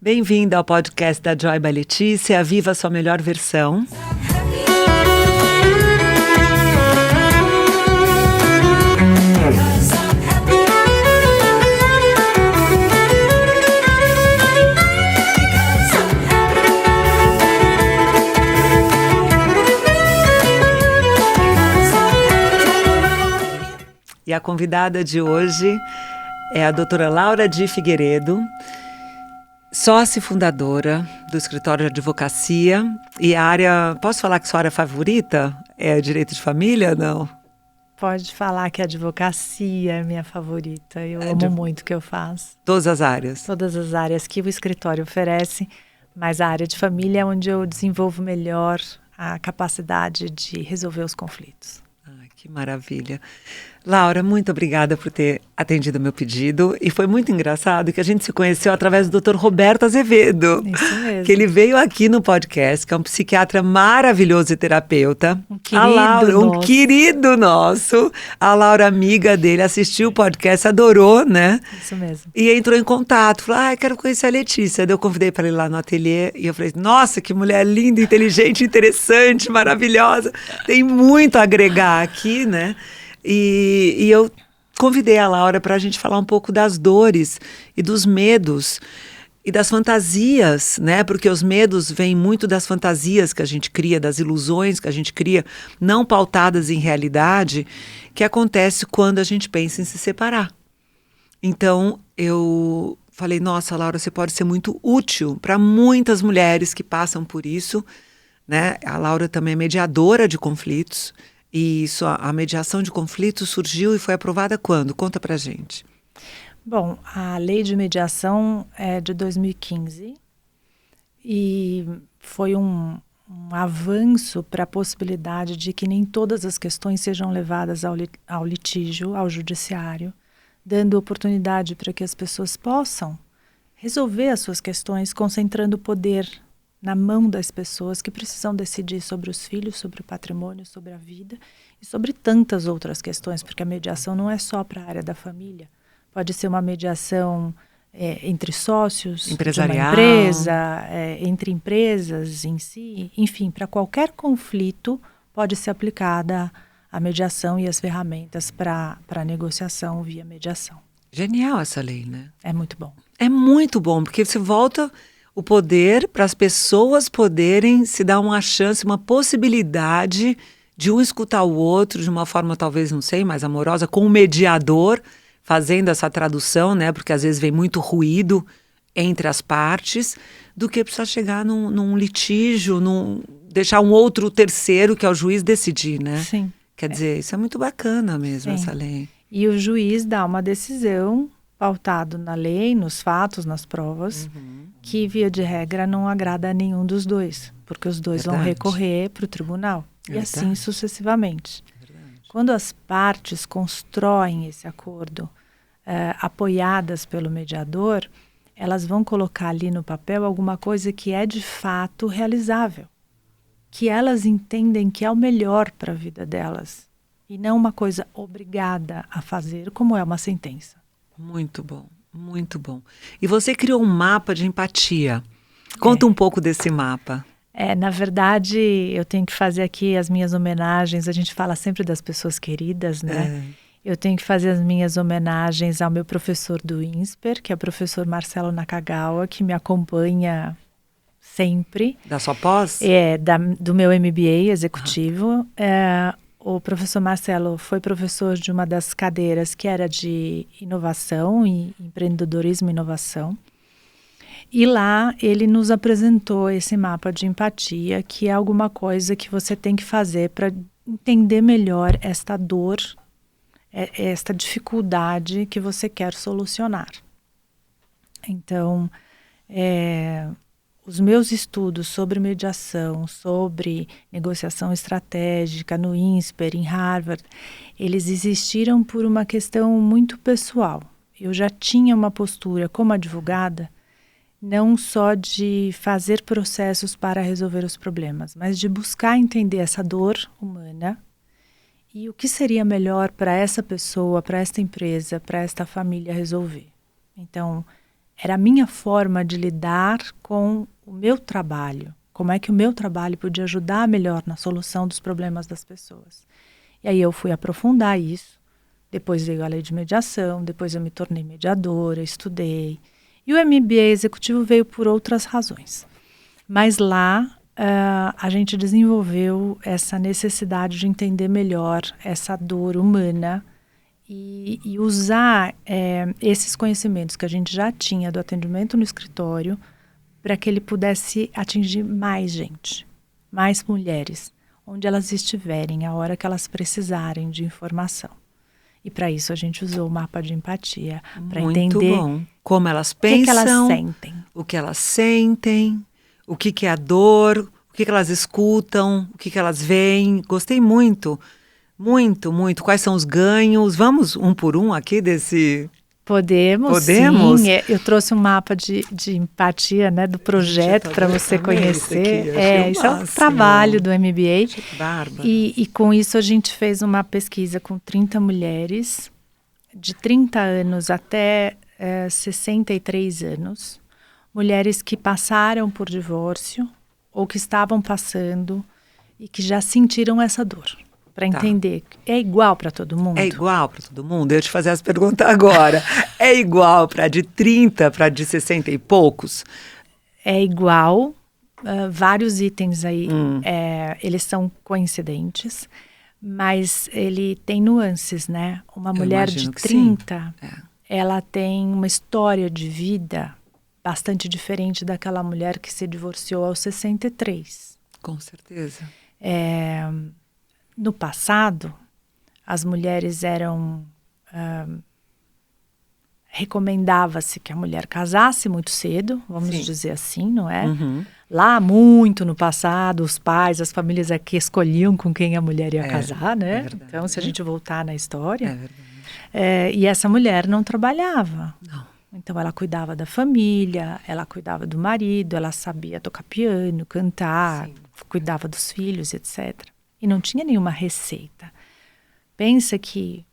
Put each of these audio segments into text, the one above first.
Bem-vinda ao podcast da Joy by Letícia, Viva a Sua Melhor Versão. E a convidada de hoje é a doutora Laura de Figueiredo, sócia e fundadora do escritório de advocacia e a área, posso falar que sua área favorita é direito de família, não? Pode falar que a advocacia é minha favorita, eu amo muito o que eu faço. Todas as áreas? Todas as áreas que o escritório oferece, mas a área de família é onde eu desenvolvo melhor a capacidade de resolver os conflitos. Que maravilha. Laura, muito obrigada por ter atendido o meu pedido. E foi muito engraçado que a gente se conheceu através do Dr. Roberto Azevedo. Isso mesmo. Que ele veio aqui no podcast, que é um psiquiatra maravilhoso e terapeuta. Um querido nosso. A Laura, amiga dele, assistiu o podcast, adorou, né? Isso mesmo. E entrou em contato, falou, quero conhecer a Letícia. Daí eu convidei para ir lá no ateliê e eu falei, nossa, que mulher linda, inteligente, interessante, maravilhosa. Tem muito a agregar aqui, né? E eu convidei a Laura para a gente falar um pouco das dores e dos medos e das fantasias, né? Porque os medos vêm muito das fantasias que a gente cria, das ilusões que a gente cria, não pautadas em realidade, que acontece quando a gente pensa em se separar. Então, eu falei, nossa, Laura, você pode ser muito útil para muitas mulheres que passam por isso, né? A Laura também é mediadora de conflitos. E isso, a mediação de conflitos surgiu e foi aprovada quando? Conta pra gente. Bom, a lei de mediação é de 2015 e foi um avanço para a possibilidade de que nem todas as questões sejam levadas ao litígio, ao judiciário, dando oportunidade para que as pessoas possam resolver as suas questões, concentrando o poder na mão das pessoas que precisam decidir sobre os filhos, sobre o patrimônio, sobre a vida e sobre tantas outras questões, porque a mediação não é só para a área da família. Pode ser uma mediação entre sócios, empresarial, de uma empresa, entre empresas em si, enfim, para qualquer conflito pode ser aplicada a mediação e as ferramentas para a negociação via mediação. Genial essa lei, né? É muito bom. É muito bom, porque você volta o poder para as pessoas poderem se dar uma chance, uma possibilidade de um escutar o outro de uma forma talvez, não sei, mais amorosa, com o mediador, fazendo essa tradução, né? Porque às vezes vem muito ruído entre as partes, do que precisar chegar num litígio, deixar um outro terceiro, que é o juiz, decidir, né? Sim. Quer dizer, isso é muito bacana mesmo, Sim. essa lei. E o juiz dá uma decisão pautado na lei, nos fatos, nas provas, que via de regra não agrada a nenhum dos dois, porque os dois vão recorrer para o tribunal e assim sucessivamente. Quando as partes constroem esse acordo, apoiadas pelo mediador, elas vão colocar ali no papel alguma coisa que é de fato realizável, que elas entendem que é o melhor para a vida delas e não uma coisa obrigada a fazer, como é uma sentença. Muito bom, muito bom. E você criou um mapa de empatia. Conta um pouco desse mapa. Na verdade, eu tenho que fazer aqui as minhas homenagens. A gente fala sempre das pessoas queridas, né? Eu tenho que fazer as minhas homenagens ao meu professor do INSPER, que é o professor Marcelo Nakagawa, que me acompanha sempre. Da sua pós? Do meu MBA executivo. O professor Marcelo foi professor de uma das cadeiras que era de inovação e empreendedorismo e inovação. E lá ele nos apresentou esse mapa de empatia, que é alguma coisa que você tem que fazer para entender melhor esta dor, esta dificuldade que você quer solucionar. Então, os meus estudos sobre mediação, sobre negociação estratégica no INSPER, em Harvard, eles existiram por uma questão muito pessoal. Eu já tinha uma postura como advogada, não só de fazer processos para resolver os problemas, mas de buscar entender essa dor humana e o que seria melhor para essa pessoa, para esta empresa, para esta família resolver. Então, era a minha forma de lidar com o meu trabalho. Como é que o meu trabalho podia ajudar melhor na solução dos problemas das pessoas. E aí eu fui aprofundar isso. Depois veio a lei de mediação, depois eu me tornei mediadora, estudei. E o MBA executivo veio por outras razões. Mas lá a gente desenvolveu essa necessidade de entender melhor essa dor humana e usar esses conhecimentos que a gente já tinha do atendimento no escritório para que ele pudesse atingir mais gente, mais mulheres, onde elas estiverem, a hora que elas precisarem de informação. E para isso a gente usou o mapa de empatia, para entender bom. Como elas pensam, que elas sentem. O que elas sentem, o que é a dor, o que elas escutam, o que elas veem. Gostei muito, muito, muito. Quais são os ganhos? Vamos um por um aqui desse... Podemos? Sim. Eu trouxe um mapa de empatia, né, do projeto para você conhecer. Isso é um trabalho do MBA. Bárbara. E com isso a gente fez uma pesquisa com 30 mulheres de 30 anos até 63 anos. Mulheres que passaram por divórcio ou que estavam passando e que já sentiram essa dor. Para entender, é igual para todo mundo? É igual para todo mundo? Eu ia te fazer as perguntas agora. É igual para de 30 para de 60 e poucos? É igual. Vários itens aí, eles são coincidentes, mas ele tem nuances, né? Uma mulher de 30, ela tem uma história de vida bastante diferente daquela mulher que se divorciou aos 63. Com certeza. No passado, as mulheres eram... recomendava-se que a mulher casasse muito cedo, vamos dizer assim, não é? Uhum. Lá, muito no passado, os pais, as famílias aqui escolhiam com quem a mulher ia casar, né? Então, se a gente voltar na história... e essa mulher não trabalhava. Não. Então, ela cuidava da família, ela cuidava do marido, ela sabia tocar piano, cantar, cuidava dos filhos, etc. E não tinha nenhuma receita. Pensa que,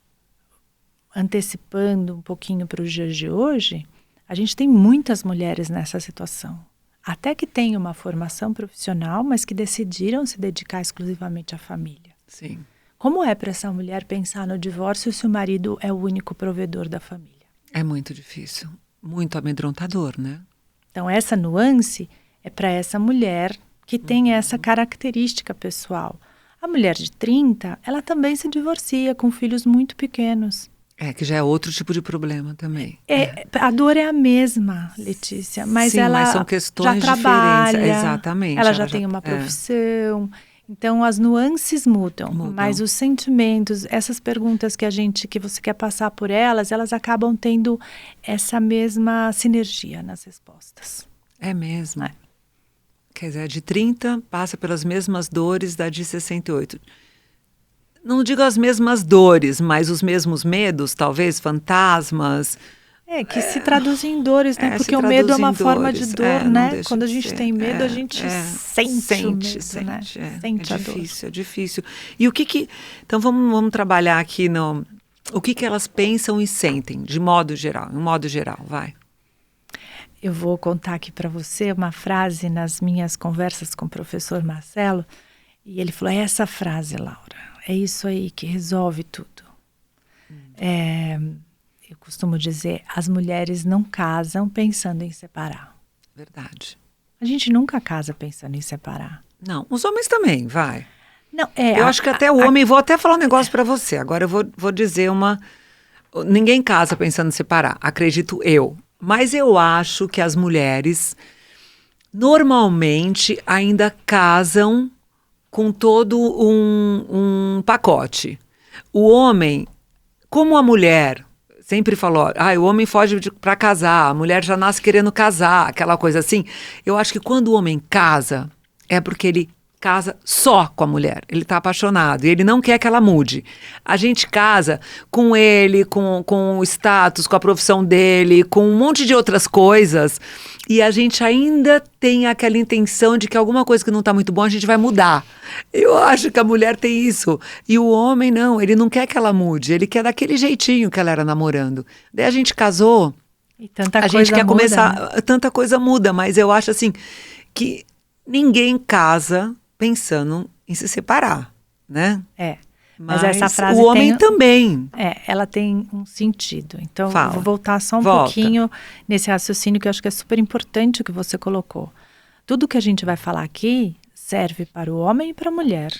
antecipando um pouquinho para os dias de hoje, a gente tem muitas mulheres nessa situação. Até que têm uma formação profissional, mas que decidiram se dedicar exclusivamente à família. Sim. Como é para essa mulher pensar no divórcio se o marido é o único provedor da família? É muito difícil. Muito amedrontador, né? Então, essa nuance é para essa mulher que tem essa característica pessoal. A mulher de 30, ela também se divorcia com filhos muito pequenos. Que já é outro tipo de problema também. A dor é a mesma, Letícia, mas ela mas são questões já trabalha, diferentes. Exatamente. Ela já tem uma profissão, então as nuances mudam, mas os sentimentos, essas perguntas que você quer passar por elas acabam tendo essa mesma sinergia nas respostas. É mesmo. Quer dizer, a de 30 passa pelas mesmas dores da de 68. Não digo as mesmas dores, mas os mesmos medos, talvez, fantasmas. Que se traduzem em dores, né? Porque o medo é uma forma de dor, né? Quando a gente tem medo, a gente sente o medo, né? Sente a dor. É difícil. E o que... Então, vamos trabalhar aqui no... O que elas pensam e sentem, de modo geral. Em modo geral, vai. Eu vou contar aqui para você uma frase nas minhas conversas com o professor Marcelo. E ele falou, essa frase, Laura, é isso aí que resolve tudo. Eu costumo dizer, as mulheres não casam pensando em separar. Verdade. A gente nunca casa pensando em separar. Não, os homens também, vai. Não, eu acho que até o homem, vou até falar um negócio para você. Agora eu vou dizer ninguém casa pensando em separar, acredito eu. Mas eu acho que as mulheres normalmente ainda casam com todo um pacote. O homem, como a mulher sempre falou, o homem foge para casar, a mulher já nasce querendo casar, aquela coisa assim. Eu acho que quando o homem casa, é porque ele casa só com a mulher, ele está apaixonado e ele não quer que ela mude. A gente casa com ele, com o status, com a profissão dele, com um monte de outras coisas e a gente ainda tem aquela intenção de que alguma coisa que não está muito bom a gente vai mudar. Eu acho que a mulher tem isso e o homem não, ele não quer que ela mude, ele quer daquele jeitinho que ela era namorando. Daí a gente casou E tanta A coisa gente quer muda, começar, né? tanta coisa muda, mas eu acho assim que ninguém casa pensando em se separar, né? Mas essa Mas frase o homem também. ela tem um sentido. Então, eu vou Fala. voltar só um Volta. pouquinho nesse raciocínio que eu acho que é super importante o que você colocou. Tudo que a gente vai falar aqui serve para o homem e para a mulher,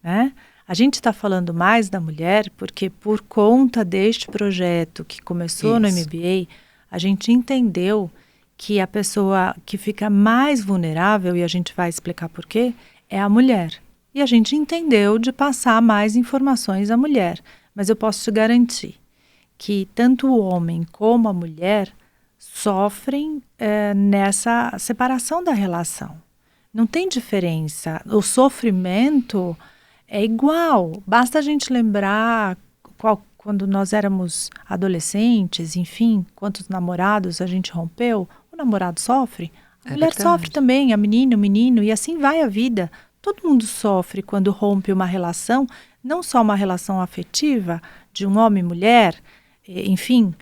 né? A gente está falando mais da mulher porque por conta deste projeto que começou no Isso. MBA, a gente entendeu que a pessoa que fica mais vulnerável, e a gente vai explicar por quê, é a mulher. E a gente entendeu de passar mais informações à mulher. Mas eu posso te garantir que tanto o homem como a mulher sofrem nessa separação da relação. Não tem diferença. O sofrimento é igual. Basta a gente lembrar quando nós éramos adolescentes, enfim, quantos namorados a gente rompeu, o namorado sofre, a mulher verdade. sofre também, a menina, o menino, e assim vai a vida. Todo mundo sofre quando rompe uma relação, não só uma relação afetiva de um homem e mulher, enfim.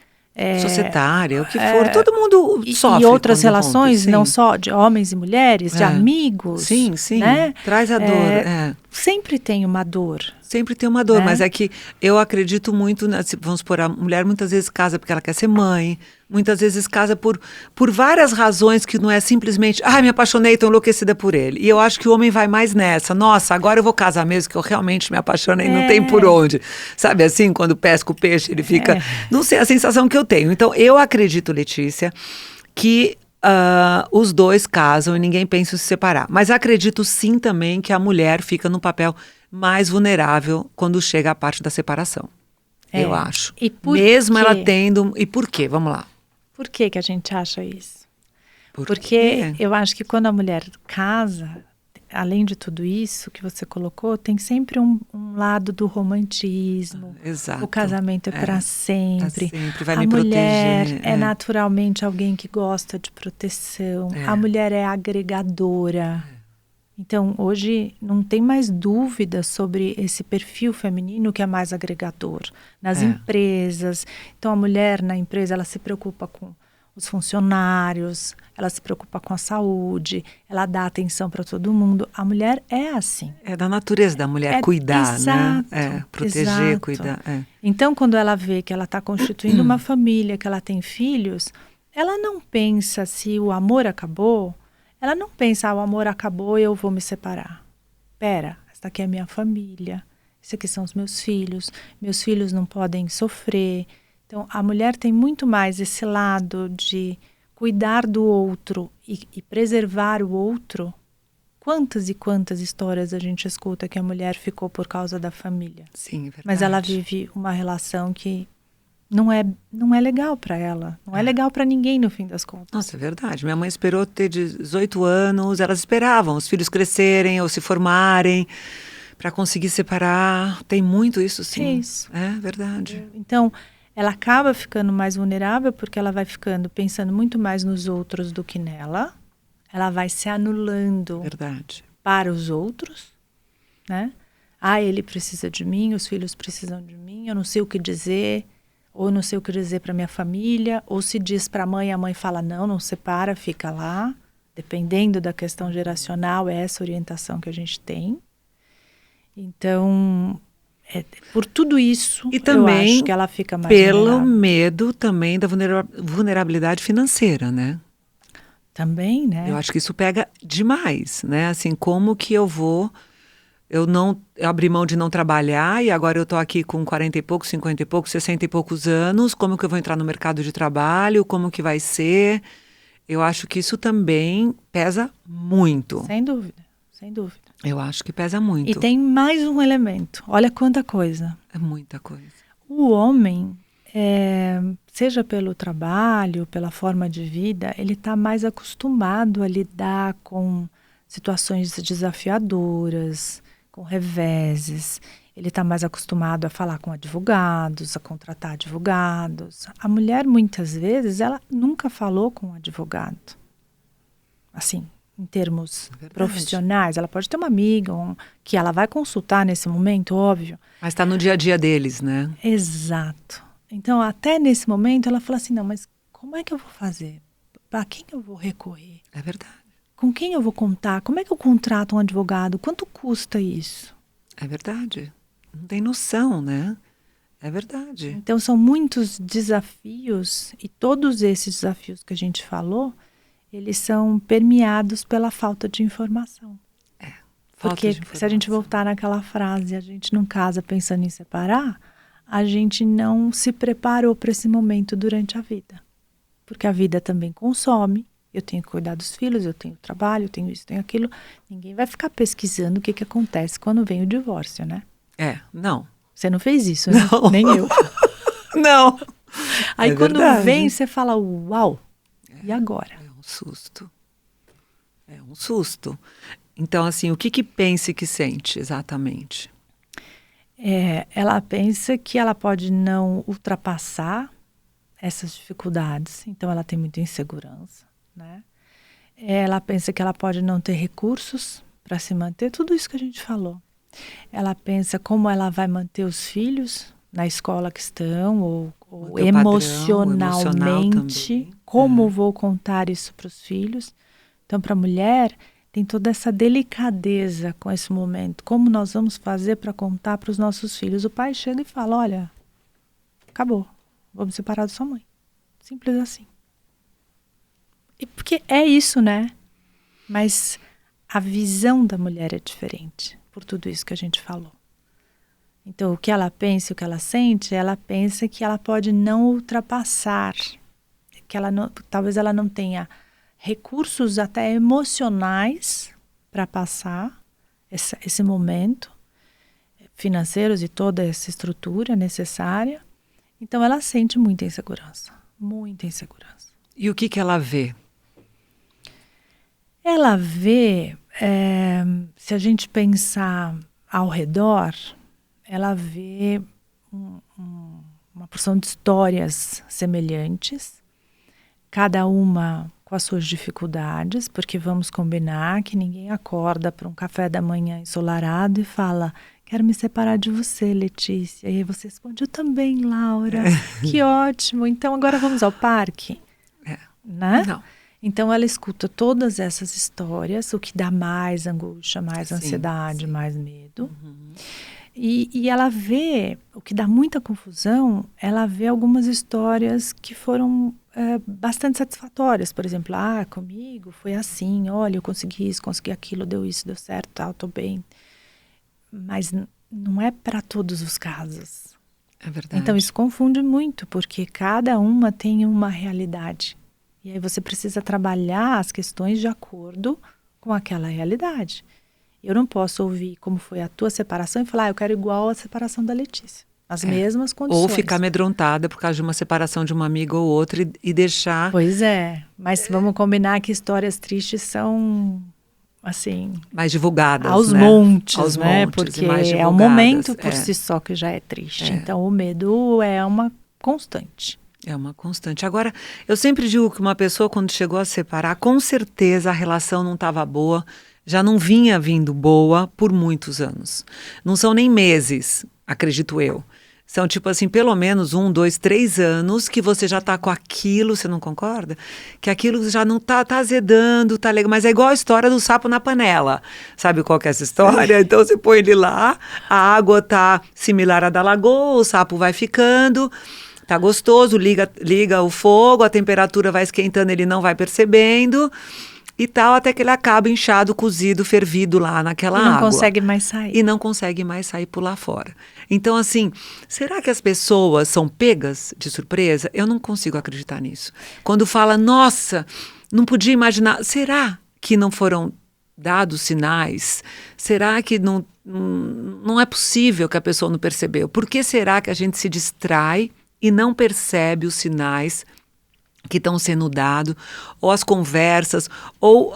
Societária, o que for, todo mundo sofre. E outras quando relações, rompe, não sim. só de homens e mulheres, de amigos. Sim, sim. Né? Traz a dor. Sempre tem uma dor. Sempre tem uma dor, né? mas é que eu acredito muito, vamos supor, a mulher muitas vezes casa porque ela quer ser mãe, muitas vezes casa por várias razões que não é simplesmente, me apaixonei, estou enlouquecida por ele. E eu acho que o homem vai mais nessa, nossa, agora eu vou casar mesmo, que eu realmente me apaixonei, não tem por onde. Sabe assim, quando pesca o peixe, ele fica, não sei, a sensação que eu tenho. Então, eu acredito, Letícia, que os dois casam e ninguém pensa em se separar. Mas acredito sim também que a mulher fica no papel mais vulnerável quando chega a parte da separação. Eu acho. E por mesmo quê? ela tendo... E por quê? Vamos lá. Por que a gente acha isso? Porque quê? eu acho que quando a mulher casa, além de tudo isso que você colocou, tem sempre um lado do romantismo. Exato. O casamento é para sempre. Pra sempre. Vai a me mulher proteger. é naturalmente alguém que gosta de proteção. A mulher é agregadora. Então, hoje não tem mais dúvida sobre esse perfil feminino que é mais agregador. Nas empresas. Então, a mulher na empresa, ela se preocupa com os funcionários, ela se preocupa com a saúde, ela dá atenção para todo mundo. A mulher é assim. É da natureza da mulher cuidar, exato, né? Proteger, exato. cuidar. Então, quando ela vê que ela está constituindo uma família, que ela tem filhos, ela não pensa se o amor acabou. Ela não pensa, o amor acabou e eu vou me separar. Pera, essa aqui é a minha família, esses aqui são os meus filhos não podem sofrer. Então, a mulher tem muito mais esse lado de cuidar do outro e preservar o outro. Quantas e quantas histórias a gente escuta que a mulher ficou por causa da família. Sim, é verdade. Mas ela vive uma relação que não é legal para ela. Não é legal para ninguém, no fim das contas. Nossa, é verdade. Minha mãe esperou ter 18 anos, elas esperavam os filhos crescerem ou se formarem para conseguir separar. Tem muito isso, sim. É isso. É verdade. Então, ela acaba ficando mais vulnerável porque ela vai ficando pensando muito mais nos outros do que nela. Ela vai se anulando para os outros, né? Ele precisa de mim, os filhos precisam de mim, eu não sei o que dizer, ou não sei o que dizer para minha família, ou se diz para a mãe fala não separa, fica lá. Dependendo da questão geracional, é essa orientação que a gente tem. Então, por tudo isso, e também eu acho que ela fica mais pelo vulnerável. medo também da vulnerabilidade financeira, né? Também, né? Eu acho que isso pega demais, né? Assim, como que eu abri mão de não trabalhar e agora eu tô aqui com 40 e poucos, 50 e poucos, 60 e poucos anos, como que eu vou entrar no mercado de trabalho, como que vai ser? Eu acho que isso também pesa muito. Sem dúvida, sem dúvida. Eu acho que pesa muito. E tem mais um elemento, olha quanta coisa. É muita coisa. O homem, seja pelo trabalho, pela forma de vida, ele está mais acostumado a lidar com situações desafiadoras, com reveses. Ele está mais acostumado a falar com advogados, a contratar advogados. A mulher, muitas vezes, ela nunca falou com um advogado. Assim, em termos profissionais. Ela pode ter uma amiga que ela vai consultar nesse momento, óbvio. Mas está no dia a dia deles, né? Exato. Então, até nesse momento, ela fala assim, não, mas como é que eu vou fazer? Para quem eu vou recorrer? É verdade. Com quem eu vou contar? Como é que eu contrato um advogado? Quanto custa isso? É verdade. Não tem noção, né? É verdade. Então, são muitos desafios, e todos esses desafios que a gente falou, eles são permeados pela falta de informação. Porque se a gente voltar naquela frase, a gente não casa pensando em separar, a gente não se preparou para esse momento durante a vida. Porque a vida também consome, eu tenho que cuidar dos filhos, eu tenho trabalho, eu tenho isso, tenho aquilo. Ninguém vai ficar pesquisando o que acontece quando vem o divórcio, né? Não. Você não fez isso, né? Não. Nem eu. Não. Aí quando vem, você fala, uau, e agora? É um susto. É um susto. Então, assim, o que pensa e que sente exatamente? Ela pensa que ela pode não ultrapassar essas dificuldades, então ela tem muita insegurança, né? Ela pensa que ela pode não ter recursos para se manter, tudo isso que a gente falou. Ela pensa como ela vai manter os filhos na escola que estão, ou emocionalmente, como vou contar isso para os filhos. Então, para a mulher, tem toda essa delicadeza com esse momento. Como nós vamos fazer para contar para os nossos filhos? O pai chega e fala, olha, acabou, vamos separar da sua mãe. Simples assim. E porque é isso, né? Mas a visão da mulher é diferente, por tudo isso que a gente falou. Então, o que ela pensa e o que ela sente, ela pensa que ela pode não ultrapassar, que ela não, talvez ela não tenha recursos até emocionais para passar esse momento, financeiros e toda essa estrutura necessária. Então, ela sente muita insegurança, muita insegurança. E o que ela vê? Ela vê, se a gente pensar ao redor, ela vê uma porção de histórias semelhantes, cada uma com as suas dificuldades, porque vamos combinar que ninguém acorda para um café da manhã ensolarado e fala, quero me separar de você, Letícia. E aí você responde, eu também, Laura. Que ótimo. Então agora vamos ao parque. Né? Não. Então ela escuta todas essas histórias, o que dá mais angústia, mais ansiedade, mais medo. E ela vê, o que dá muita confusão, ela vê algumas histórias que foram bastante satisfatórias. Por exemplo, comigo foi assim, olha, eu consegui isso, consegui aquilo, deu isso, deu certo, tal, tô bem. Mas não é para todos os casos. É verdade. Então isso confunde muito, porque cada uma tem uma realidade. E aí você precisa trabalhar as questões de acordo com aquela realidade. Eu não posso ouvir como foi a tua separação e falar, eu quero igual a separação da Letícia. As mesmas condições. Ou ficar amedrontada por causa de uma separação de uma amiga ou outra e deixar... Pois é, mas vamos combinar que histórias tristes são, assim... mais divulgadas, aos né? montes, aos né? montes, porque mais é um momento por si só que já é triste. Então, o medo é uma constante. É uma constante. Agora, eu sempre digo que uma pessoa, quando chegou a separar, com certeza a relação não estava boa, já não vinha vindo boa por muitos anos. Não são nem meses, acredito eu. São tipo assim, pelo menos 1, 2, 3 anos que você já tá com aquilo, você não concorda? Que aquilo já não tá azedando, tá legal. Mas é igual a história do sapo na panela. Sabe qual que é essa história? Então você põe ele lá, a água tá similar à da lagoa, o sapo vai ficando... Tá gostoso, liga o fogo, a temperatura vai esquentando, ele não vai percebendo e tal, até que ele acaba inchado, cozido, fervido lá naquela água. E não consegue mais sair. E não consegue mais sair por lá fora. Então, assim, será que as pessoas são pegas de surpresa? Eu não consigo acreditar nisso. Quando fala, nossa, não podia imaginar, será que não foram dados sinais? Será que não é possível que a pessoa não percebeu? Por que será que a gente se distrai e não percebe os sinais que estão sendo dados, ou as conversas, ou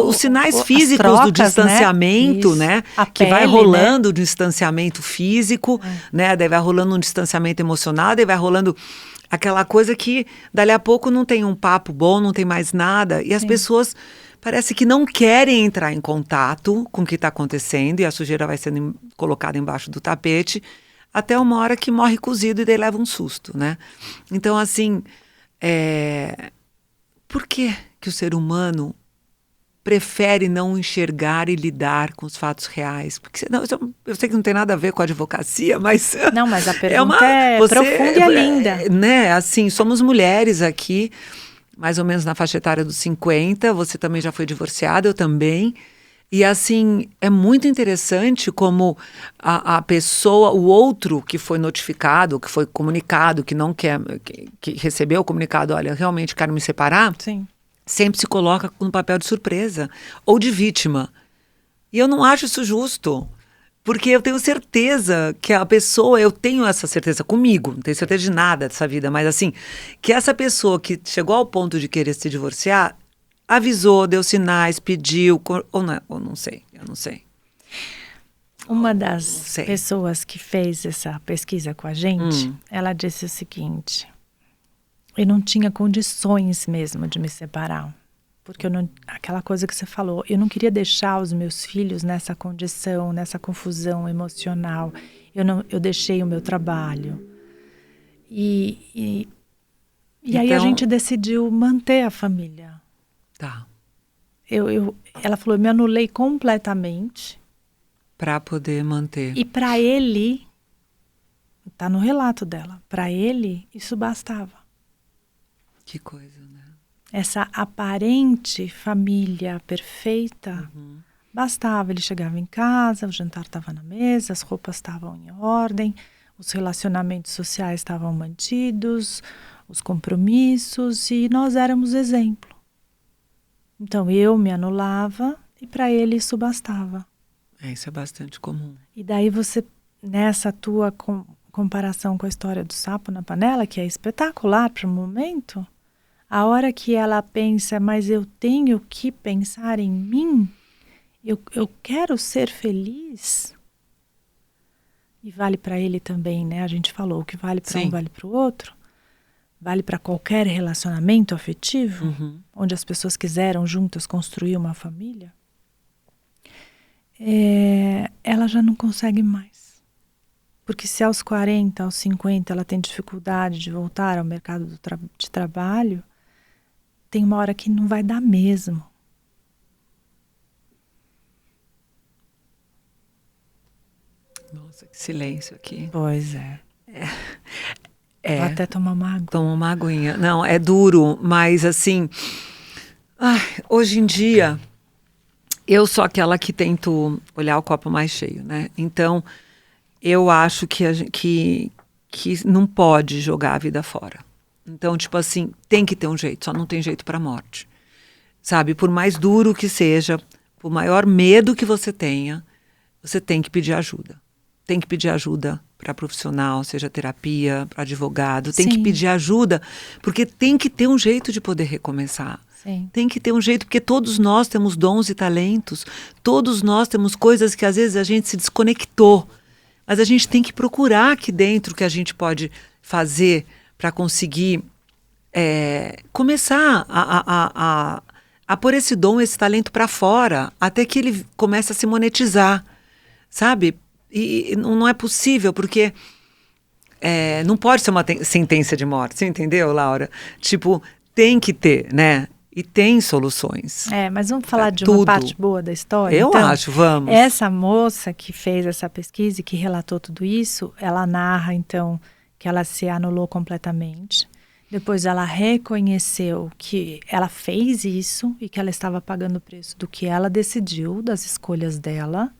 os sinais físicos trocas, do distanciamento, né? Que vai rolando, né? De distanciamento físico, né? Daí vai rolando um distanciamento emocional, daí vai rolando aquela coisa que dali a pouco não tem um papo bom, não tem mais nada, e as pessoas parece que não querem entrar em contato com o que está acontecendo, e a sujeira vai sendo colocada embaixo do tapete, até uma hora que morre cozido e daí leva um susto, né? Então, assim, Por que o ser humano prefere não enxergar e lidar com os fatos reais? Porque eu sei que não tem nada a ver com a advocacia, mas... Não, mas a pergunta é profunda e é linda. Né, assim, somos mulheres aqui, mais ou menos na faixa etária dos 50, você também já foi divorciada, eu também. E assim, é muito interessante como a pessoa, o outro que foi notificado, que foi comunicado, que não quer, que recebeu o comunicado, olha, realmente quero me separar, Sim. sempre se coloca no papel de surpresa ou de vítima. E eu não acho isso justo, porque eu tenho certeza que a pessoa, eu tenho essa certeza comigo, não tenho certeza de nada dessa vida, mas assim, que essa pessoa que chegou ao ponto de querer se divorciar, avisou, deu sinais, pediu, ou não sei, eu não sei. Uma das pessoas que fez essa pesquisa com a gente, ela disse o seguinte: eu não tinha condições mesmo de me separar, porque aquela coisa que você falou, eu não queria deixar os meus filhos nessa condição, nessa confusão emocional. Eu deixei o meu trabalho. E então, aí a gente decidiu manter a família. Tá. Ela falou, eu me anulei completamente. Para poder manter. E para ele, tá no relato dela, para ele isso bastava. Que coisa, né? Essa aparente família perfeita, bastava. Ele chegava em casa, o jantar estava na mesa, as roupas estavam em ordem, os relacionamentos sociais estavam mantidos, os compromissos, e nós éramos exemplo. Então, eu me anulava e para ele isso bastava. Isso é bastante comum. E daí você, nessa tua comparação com a história do sapo na panela, que é espetacular para o momento, a hora que ela pensa, mas eu tenho que pensar em mim, eu quero ser feliz, e vale para ele também, né? A gente falou, o que vale para um vale para o outro. Vale para qualquer relacionamento afetivo, onde as pessoas quiseram juntas construir uma família, ela já não consegue mais. Porque se aos 40, aos 50 ela tem dificuldade de voltar ao mercado de trabalho, tem uma hora que não vai dar mesmo. Nossa, que silêncio aqui. Pois é. Vou até tomar uma água. Toma uma aguinha. Não, é duro, mas assim... hoje em dia, eu sou aquela que tento olhar o copo mais cheio, né? Então, eu acho que não pode jogar a vida fora. Então, tipo assim, tem que ter um jeito, só não tem jeito para a morte. Sabe? Por mais duro que seja, por maior medo que você tenha, você tem que pedir ajuda. Tem que pedir ajuda para profissional, seja terapia, para advogado. Tem que pedir ajuda, porque tem que ter um jeito de poder recomeçar. Sim. Tem que ter um jeito, porque todos nós temos dons e talentos. Todos nós temos coisas que às vezes a gente se desconectou. Mas a gente tem que procurar aqui dentro o que a gente pode fazer para conseguir começar a pôr esse dom, esse talento para fora, até que ele comece a se monetizar, sabe? E não é possível, porque não pode ser uma sentença de morte, você entendeu, Laura? Tipo, tem que ter, né? E tem soluções. Mas vamos falar de uma parte boa da história? Eu acho, vamos. Essa moça que fez essa pesquisa e que relatou tudo isso, ela narra, então, que ela se anulou completamente. Depois ela reconheceu que ela fez isso e que ela estava pagando o preço do que ela decidiu, das escolhas dela.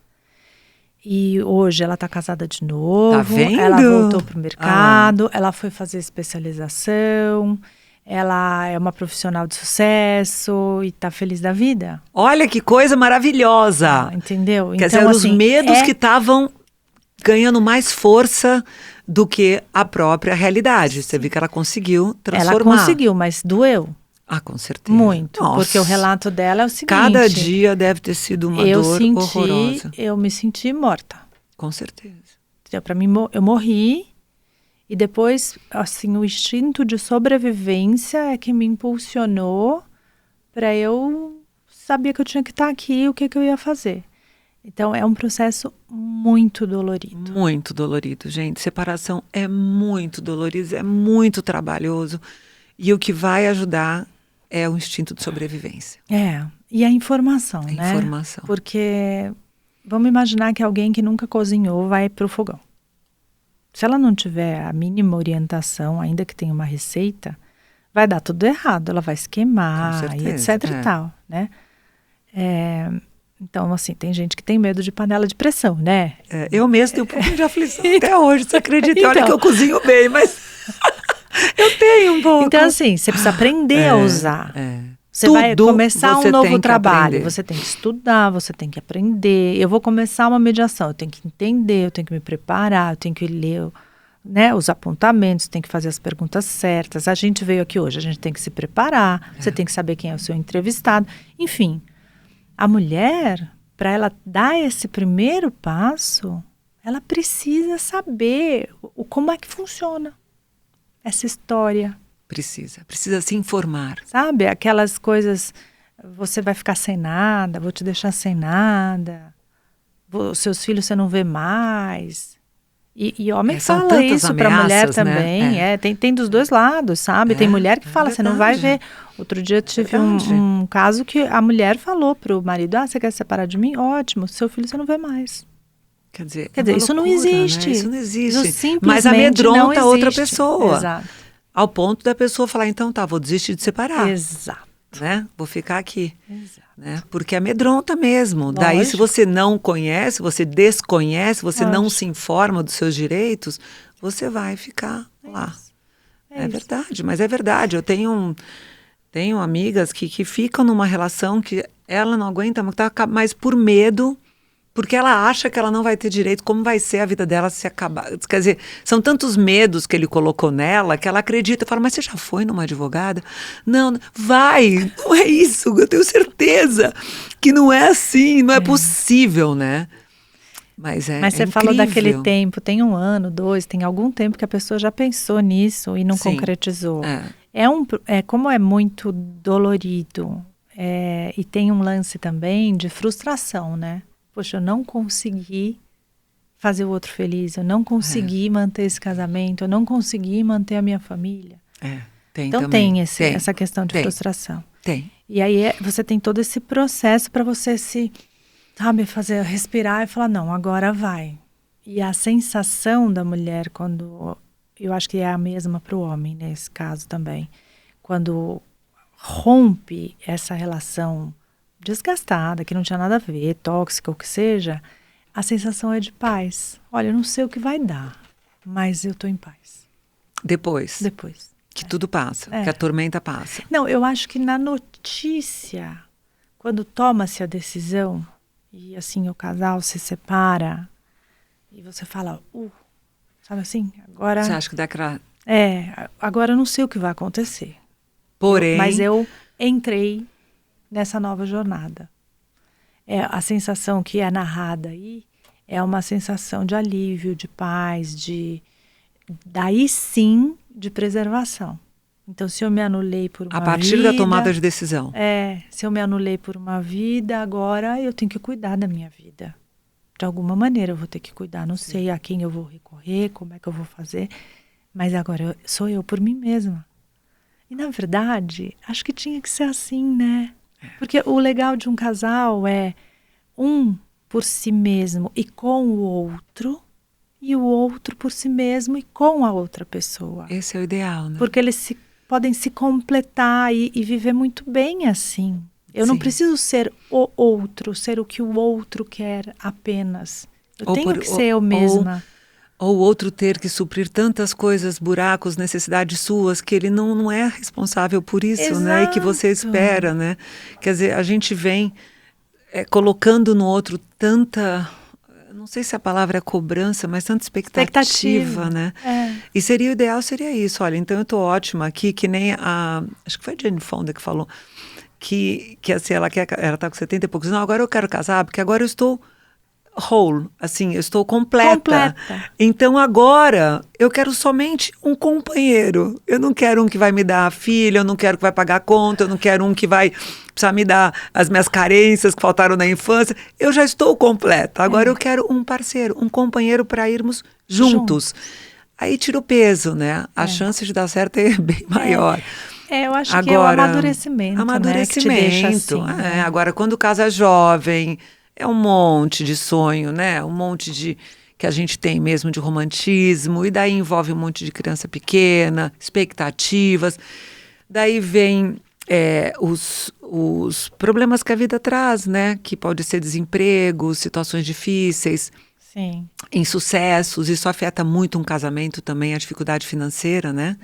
E hoje ela está casada de novo. Tá vendo? Ela voltou para o mercado, ela foi fazer especialização, ela é uma profissional de sucesso e está feliz da vida. Olha que coisa maravilhosa! Entendeu? Quer dizer, os medos que estavam ganhando mais força do que a própria realidade. Você viu que ela conseguiu transformar. Ela conseguiu, mas doeu. Com certeza. Muito. Nossa. Porque o relato dela é o seguinte. Cada dia deve ter sido uma dor horrorosa. Eu me senti morta. Com certeza. Então, para mim, eu morri. E depois, assim, o instinto de sobrevivência é que me impulsionou para eu saber que eu tinha que estar aqui e o que eu ia fazer. Então, é um processo muito dolorido. Muito dolorido, gente. Separação é muito dolorido, é muito trabalhoso. E o que vai ajudar é o instinto de sobrevivência. E a informação, né? Informação. Porque vamos imaginar que alguém que nunca cozinhou vai para o fogão. Se ela não tiver a mínima orientação, ainda que tenha uma receita, vai dar tudo errado. Ela vai se queimar e etc e tal, né? Então, assim, tem gente que tem medo de panela de pressão, né? Eu mesmo tenho um pouquinho de aflição até hoje, você acredita? Olha que eu cozinho bem, mas eu tenho um pouco. Então, assim, você precisa aprender a usar. Você vai começar um novo trabalho, você tem que estudar, você tem que aprender. Eu vou começar uma mediação, eu tenho que entender, eu tenho que me preparar, eu tenho que ler, né, os apontamentos, tem que fazer as perguntas certas. A gente veio aqui hoje, a gente tem que se preparar, você tem que saber quem é o seu entrevistado. Enfim, a mulher, para ela dar esse primeiro passo, ela precisa saber como é que funciona essa história. Precisa se informar. Sabe, aquelas coisas, você vai ficar sem nada, vou te deixar sem nada, seus filhos você não vê mais. E homem fala isso para mulher também, né? Tem dos dois lados, sabe? Tem mulher que fala, você não vai ver. Outro dia eu tive um caso que a mulher falou pro marido, você quer se separar de mim? Ótimo, seu filho você não vê mais. Quer dizer, isso não existe. Né? Isso não existe. Isso mas amedronta a outra pessoa. Exato. Ao ponto da pessoa falar, então tá, vou desistir de separar. Exato. Né? Vou ficar aqui. Exato. Né? Porque amedronta mesmo. Lógico. Daí, se você não conhece, você desconhece, você não se informa dos seus direitos, você vai ficar lá. É verdade, mas é verdade. Eu tenho amigas que ficam numa relação que ela não aguenta, mas por medo, porque ela acha que ela não vai ter direito, como vai ser a vida dela se acabar. Quer dizer, são tantos medos que ele colocou nela, que ela acredita. Fala, mas você já foi numa advogada? Não, vai, não é isso, eu tenho certeza que não é assim, não é possível, né? Mas você falou daquele tempo, tem 1 ano, 2, tem algum tempo que a pessoa já pensou nisso e não concretizou. Como é muito dolorido, e tem um lance também de frustração, né? Poxa, eu não consegui fazer o outro feliz, eu não consegui manter esse casamento, eu não consegui manter a minha família. Então tem essa questão de frustração. Tem. E aí você tem todo esse processo para você fazer, respirar e falar, não, agora vai. E a sensação da mulher quando, eu acho que é a mesma para o homem nesse caso também, quando rompe essa relação desgastada, que não tinha nada a ver, tóxica, ou que seja, a sensação é de paz. Olha, eu não sei o que vai dar, mas eu estou em paz. Depois. Que tudo passa, que a tormenta passa. Não, eu acho que na notícia, quando toma-se a decisão, e assim o casal se separa, e você fala, sabe assim, agora... Você acha que dá aquela... agora eu não sei o que vai acontecer. Porém... Mas eu entrei nessa nova jornada. A sensação que é narrada aí é uma sensação de alívio, de paz, daí sim, de preservação. Então, se eu me anulei por uma vida... A partir da tomada de decisão. Se eu me anulei por uma vida, agora eu tenho que cuidar da minha vida. De alguma maneira eu vou ter que cuidar. Não sei a quem eu vou recorrer, como é que eu vou fazer, mas agora sou eu por mim mesma. E, na verdade, acho que tinha que ser assim, né? Porque o legal de um casal é um por si mesmo e com o outro, e o outro por si mesmo e com a outra pessoa. Esse é o ideal, né? Porque eles podem se completar e viver muito bem assim. Eu não preciso ser o outro, ser o que o outro quer apenas. Eu tenho que ser eu mesma. Ou o outro ter que suprir tantas coisas, buracos, necessidades suas, que ele não é responsável por isso, Exato. Né? E que você espera, né? Quer dizer, a gente vem colocando no outro tanta, não sei se a palavra é cobrança, mas tanta expectativa, né? E o ideal seria isso. Olha, então eu tô ótima aqui, que nem acho que foi a Jane Fonda que falou, que assim, ela tá com 70 e poucos, não, agora eu quero casar, porque agora eu estou whole, assim, eu estou completa. Então agora eu quero somente um companheiro. Eu não quero um que vai me dar a filha, eu não quero que vai pagar a conta, eu não quero um que vai precisar me dar as minhas carências que faltaram na infância. Eu já estou completa. Agora eu quero um parceiro, um companheiro para irmos juntos. aí tira o peso, né? A chance de dar certo é bem maior. Eu acho que é o amadurecimento, né, que te deixa assim, né? Agora, quando casa jovem, é um monte de sonho, né? Um monte de que a gente tem mesmo de romantismo, e daí envolve um monte de criança pequena, expectativas. Daí vem os problemas que a vida traz, né? Que pode ser desemprego, situações difíceis. Sim. Insucessos, isso afeta muito um casamento também, a dificuldade financeira, né?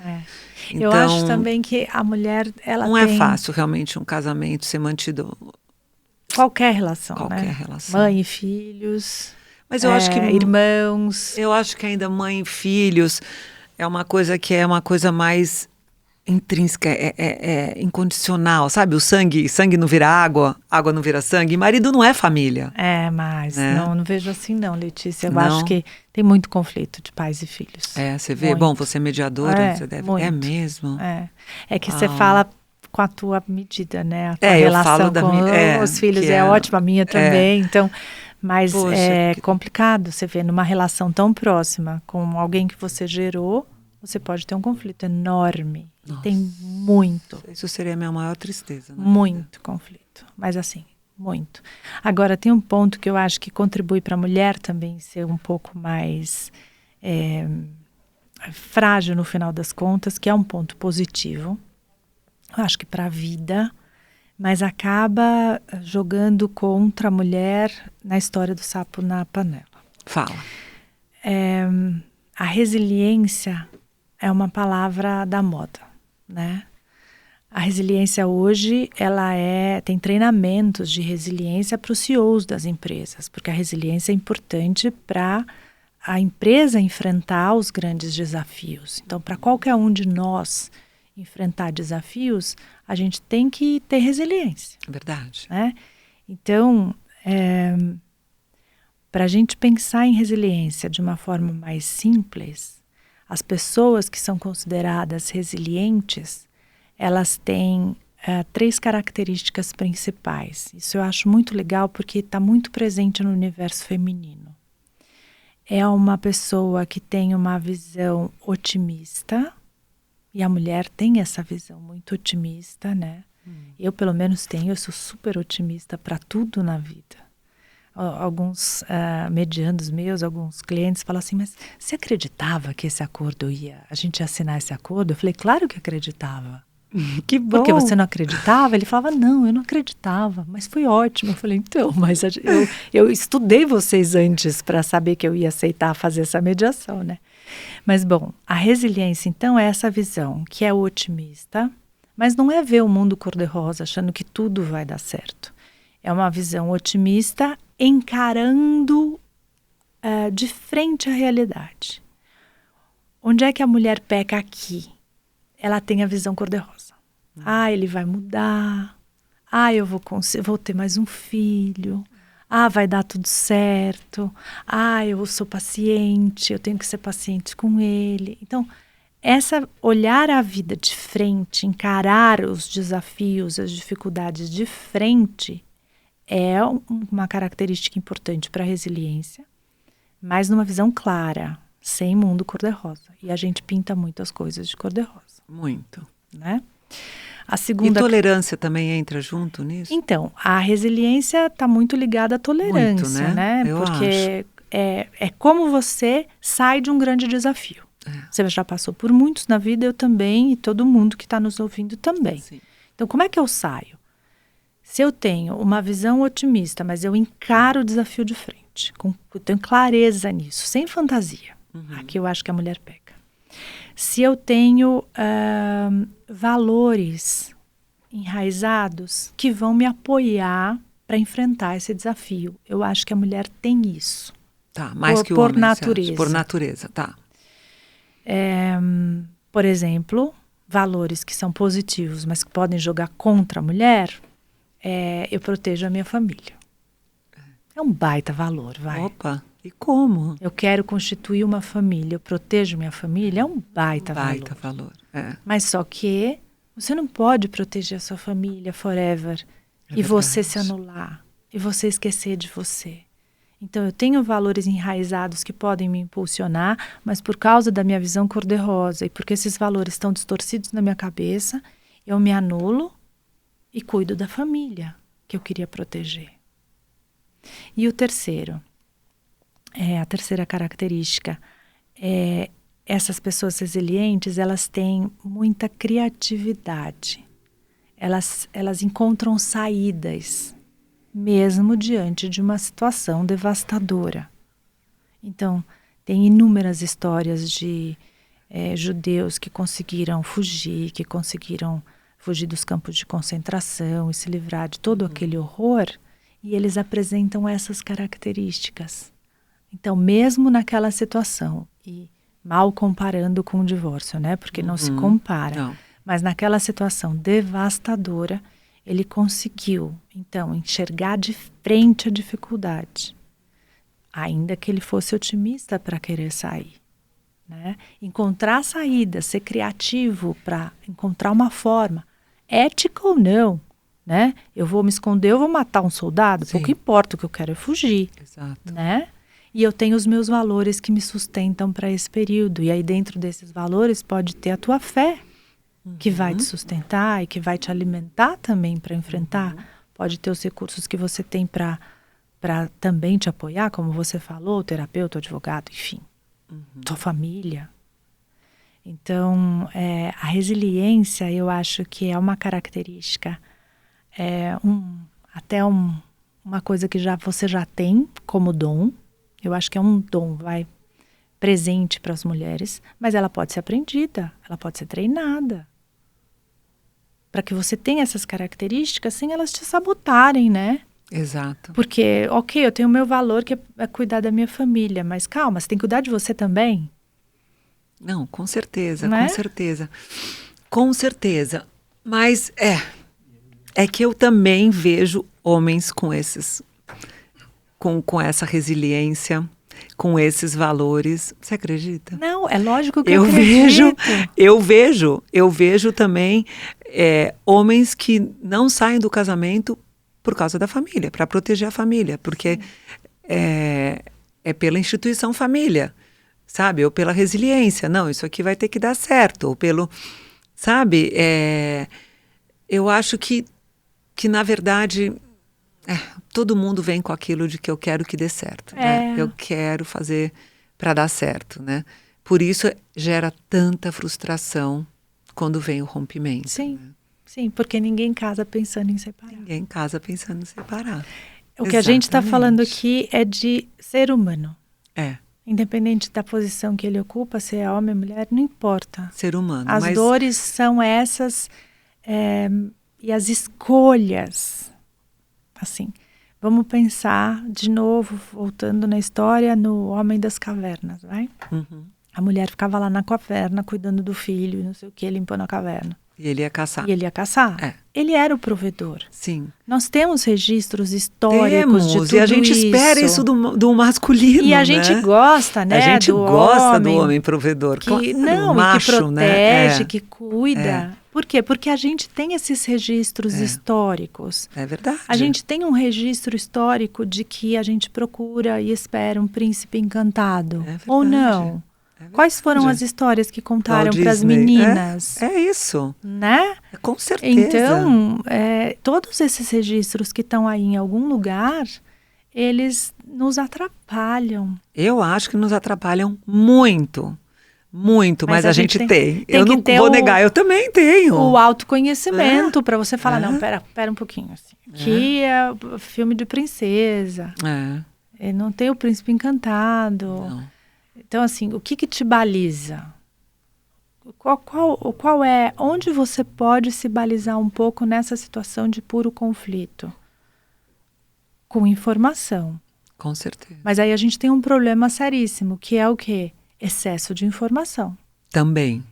Então, eu acho também que a mulher, ela não é fácil realmente um casamento ser mantido... Qualquer relação, Qualquer né? relação. Mãe e filhos, mas eu acho que irmãos. Eu acho que ainda mãe e filhos é uma coisa mais intrínseca, é incondicional, sabe? O sangue não vira água, água não vira sangue. E marido não é família. Mas né? não vejo assim não, Letícia. Eu acho que tem muito conflito de pais e filhos. Você vê? Muito. Bom, você é mediadora, você deve... Muito. É mesmo? É que você fala com a tua medida, né? A tua relação eu falo com os filhos é ótima, a minha também, então... Mas Poxa, é complicado você ver numa relação tão próxima com alguém que você gerou, você pode ter um conflito enorme. Nossa. Tem muito. Isso seria a minha maior tristeza. Muito conflito. Mas assim, muito. Agora, tem um ponto que eu acho que contribui para a mulher também ser um pouco mais frágil no final das contas, que é um ponto positivo. Eu acho que para a vida, mas acaba jogando contra a mulher na história do sapo na panela. Fala. A resiliência é uma palavra da moda, né? A resiliência hoje, tem treinamentos de resiliência para os CEOs das empresas, porque a resiliência é importante para a empresa enfrentar os grandes desafios. Então, para qualquer um de nós enfrentar desafios, a gente tem que ter resiliência. Verdade. Né? Então, para a gente pensar em resiliência de uma forma mais simples, as pessoas que são consideradas resilientes, elas têm 3 características principais. Isso eu acho muito legal porque está muito presente no universo feminino. É uma pessoa que tem uma visão otimista, e a mulher tem essa visão muito otimista, né? Eu, pelo menos, eu sou super otimista para tudo na vida. Alguns medianos meus, alguns clientes falam assim, mas você acreditava que a gente ia assinar esse acordo? Eu falei, claro que acreditava. Que bom. Porque você não acreditava? Ele falava, não, eu não acreditava, mas foi ótimo. Eu falei, então, mas eu estudei vocês antes para saber que eu ia aceitar fazer essa mediação, né? Mas, bom, a resiliência, então, é essa visão que é otimista, mas não é ver o mundo cor-de-rosa achando que tudo vai dar certo. É uma visão otimista encarando de frente à realidade. Onde é que a mulher peca aqui? Ela tem a visão cor-de-rosa. Ele vai mudar. Eu vou ter mais um filho. Vai dar tudo certo. Eu sou paciente, eu tenho que ser paciente com ele. Então, olhar a vida de frente, encarar os desafios, as dificuldades de frente, é uma característica importante para a resiliência, mas numa visão clara, sem mundo cor-de-rosa. E a gente pinta muito as coisas de cor-de-rosa. Muito. Né? A segunda... Intolerância também entra junto nisso? Então, a resiliência está muito ligada à tolerância, muito, né? Porque é como você sai de um grande desafio. Você já passou por muitos na vida, eu também, e todo mundo que está nos ouvindo também. Sim. Então, como é que eu saio? Se eu tenho uma visão otimista, mas eu encaro o desafio de frente, eu tenho clareza nisso, sem fantasia. Aqui eu acho que a mulher peca. Se eu tenho valores enraizados que vão me apoiar para enfrentar esse desafio, eu acho que a mulher tem isso. Tá, mais que o homem. Por natureza. Por natureza, tá. Por exemplo, valores que são positivos, mas que podem jogar contra a mulher, eu protejo a minha família. É um baita valor, vai. Opa, e como? Eu quero constituir uma família, eu protejo minha família, é um baita valor. Baita valor, Mas só que você não pode proteger a sua família forever e você se anular, e você esquecer de você. Então, eu tenho valores enraizados que podem me impulsionar, mas por causa da minha visão cor-de-rosa e porque esses valores estão distorcidos na minha cabeça, eu me anulo e cuido da família que eu queria proteger. E o terceiro, a terceira característica, essas pessoas resilientes, elas têm muita criatividade. Elas encontram saídas, mesmo diante de uma situação devastadora. Então, tem inúmeras histórias de judeus que conseguiram fugir dos campos de concentração e se livrar de todo aquele horror, e eles apresentam essas características. Então, mesmo naquela situação, e mal comparando com o divórcio, né? Porque não se compara. Não. Mas naquela situação devastadora, ele conseguiu, então, enxergar de frente a dificuldade. Ainda que ele fosse otimista para querer sair. Né? Encontrar saída, ser criativo para encontrar uma forma, ética ou não. Né? Eu vou me esconder, eu vou matar um soldado, pouco importa, o que eu quero é fugir. Exato. Né? E eu tenho os meus valores que me sustentam para esse período. E aí dentro desses valores pode ter a tua fé, que vai te sustentar e que vai te alimentar também para enfrentar. Pode ter os recursos que você tem para também te apoiar, como você falou, o terapeuta, o advogado, enfim. Tua família. Então, a resiliência, eu acho que é uma característica, uma coisa que você já tem como dom. Eu acho que é um dom, presente para as mulheres, mas ela pode ser aprendida, ela pode ser treinada. Para que você tenha essas características sem elas te sabotarem, né? Exato. Porque, ok, eu tenho o meu valor que é cuidar da minha família, mas calma, você tem que cuidar de você também. Não, com certeza, Né? com certeza. Com certeza. Mas é que eu também vejo homens com essa resiliência, com esses valores. Você acredita? Não, é lógico que eu acredito. Eu vejo também homens que não saem do casamento por causa da família, para proteger a família, porque é pela instituição família, sabe? Ou pela resiliência. Não, isso aqui vai ter que dar certo. Ou pelo, sabe? Eu acho que na verdade, todo mundo vem com aquilo de que eu quero que dê certo. Né? Eu quero fazer para dar certo, né? Por isso gera tanta frustração quando vem o rompimento. Sim, né? Sim, porque ninguém casa pensando em separar. Ninguém casa pensando em separar. O que a gente está falando aqui é de ser humano. Independente da posição que ele ocupa, se é homem ou mulher, não importa. Ser humano. As dores são essas e as escolhas. Assim, vamos pensar de novo, voltando na história, no Homem das Cavernas, vai? A mulher ficava lá na caverna, cuidando do filho, não sei o que, limpando a caverna. E ele ia caçar. Ele era o provedor. Sim. Nós temos registros históricos de tudo e a gente espera isso do masculino, e a gente gosta, né? A gente gosta do homem provedor. Que, claro, macho, que protege, né? que cuida. Por quê? Porque a gente tem esses registros históricos. É verdade. A gente tem um registro histórico de que a gente procura e espera um príncipe encantado. Ou não? Quais foram as histórias que contaram para as meninas? É isso. Né? Com certeza. Então, todos esses registros que estão aí em algum lugar, eles nos atrapalham. Eu acho que nos atrapalham muito. Muito, mas a gente tem. Eu não vou negar, eu também tenho. O autoconhecimento para você falar, não, pera um pouquinho. Assim. Aqui é filme de princesa. Não tem o príncipe encantado. Não. Então, assim, o que te baliza? Qual é, onde você pode se balizar um pouco nessa situação de puro conflito? Com informação. Com certeza. Mas aí a gente tem um problema seríssimo, que é o quê? Excesso de informação. Também.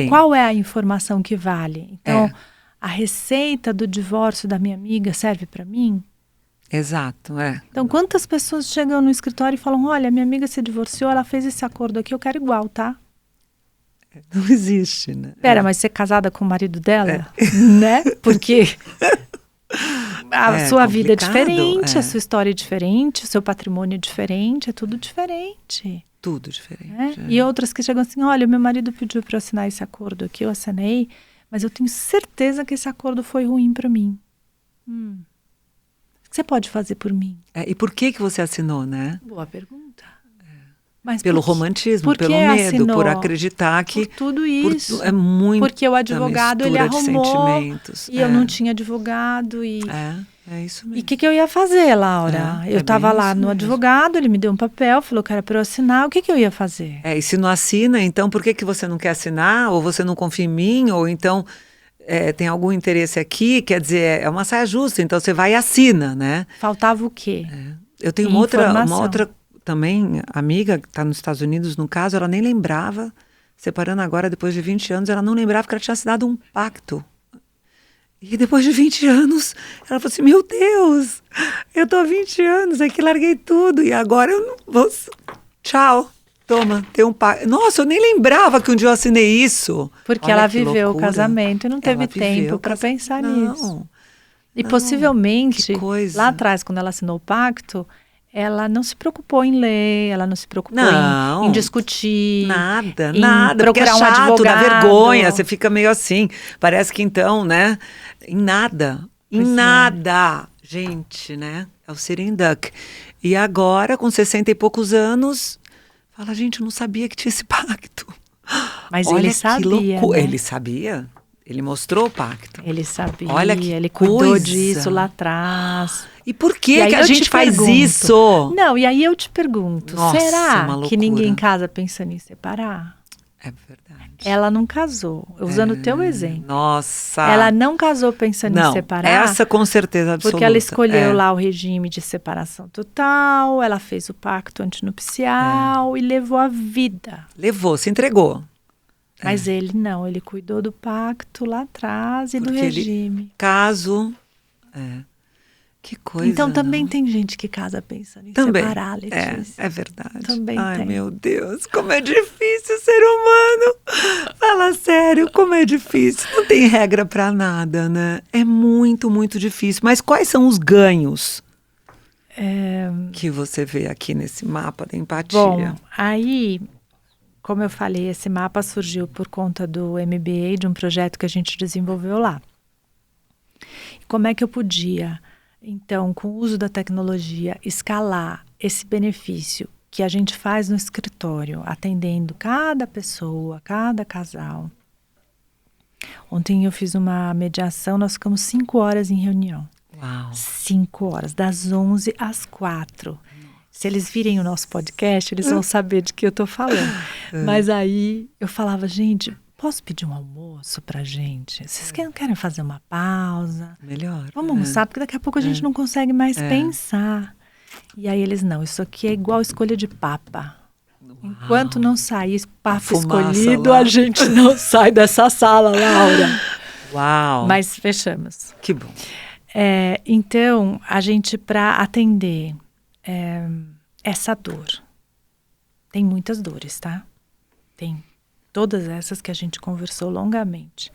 Qual é a informação que vale? Então, a receita do divórcio da minha amiga serve para mim? Exato, Então, quantas pessoas chegam no escritório e falam, olha, minha amiga se divorciou, ela fez esse acordo aqui, eu quero igual, tá? Não existe, né? Pera, mas você é casada com o marido dela? Né? Porque A sua vida é complicado, diferente, a sua história é diferente, o seu patrimônio é diferente, é tudo diferente. Tudo diferente. Né? E outras que chegam assim, olha, meu marido pediu para eu assinar esse acordo aqui, eu assinei, mas eu tenho certeza que esse acordo foi ruim para mim. O que você pode fazer por mim? E por que você assinou, né? Boa pergunta. Mas pelo romantismo, pelo medo, assinou? Por acreditar que... Por tudo isso. É muito. Porque o advogado, ele arrumou, e eu não tinha advogado. É isso mesmo. E o que eu ia fazer, Laura? Eu estava lá no advogado, ele me deu um papel, falou que era para eu assinar, o que eu ia fazer? E se não assina, então por que você não quer assinar? Ou você não confia em mim? Ou então tem algum interesse aqui? Quer dizer, é uma saia justa, então você vai e assina, né? Faltava o quê? Eu tenho uma outra também, amiga, que está nos Estados Unidos, no caso, ela nem lembrava, separando agora, depois de 20 anos, ela não lembrava que ela tinha assinado um pacto. E depois de 20 anos, ela falou assim, meu Deus, eu tô há 20 anos aqui, larguei tudo, e agora eu não vou... Tchau, toma, tem um pacto. Nossa, eu nem lembrava que um dia eu assinei isso. Porque ela viveu o casamento e não teve tempo para pensar nisso. E possivelmente, lá atrás, quando ela assinou o pacto... Ela não se preocupou em ler, ela não se preocupou em discutir. Nada, procurar porque é chato, um advogado. Dá vergonha, você fica meio assim. Parece que então, né? Em nada. Gente, né? É o sitting duck. E agora, com 60 e poucos anos, fala, gente, eu não sabia que tinha esse pacto. Mas olha, ele sabia, né? Ele sabia? Ele mostrou o pacto. Ele sabia, olha que ele cuidou disso lá atrás. E por que a gente faz isso? Não, e aí eu te pergunto, nossa, será que ninguém casa pensando em separar? É verdade. Ela não casou, usando o teu exemplo. Nossa! Ela não casou pensando em separar. Essa com certeza absoluta. Porque ela escolheu lá o regime de separação total, ela fez o pacto antinupcial e levou a vida. Levou, se entregou. Mas ele não, ele cuidou do pacto lá atrás e do regime. Caso... Que coisa. Então também tem gente que casa pensando em separar, Letícia. É verdade. Também Ai, tem. meu Deus, como é difícil ser humano. Fala sério, como é difícil. Não tem regra pra nada, né? É muito, muito difícil. Mas quais são os ganhos que você vê aqui nesse mapa da empatia? Bom, aí... Como eu falei, esse mapa surgiu por conta do MBA, de um projeto que a gente desenvolveu lá. Como é que eu podia, então, com o uso da tecnologia, escalar esse benefício que a gente faz no escritório, atendendo cada pessoa, cada casal? Ontem eu fiz uma mediação, nós ficamos 5 horas em reunião. Uau! 5 horas, das 11 às 4. Se eles virem o nosso podcast, eles vão saber de que eu tô falando. Mas aí eu falava, gente, posso pedir um almoço pra gente? Vocês querem fazer uma pausa? Melhor. Vamos almoçar, porque daqui a pouco a gente não consegue mais pensar. E aí eles, não, isso aqui é igual escolha de papa. Uau. Enquanto não sair papa escolhido, lá. A gente não sai dessa sala, Laura. Uau! Mas fechamos. Que bom. Então, a gente, para atender... essa dor. Tem muitas dores, tá? Tem todas essas que a gente conversou longamente.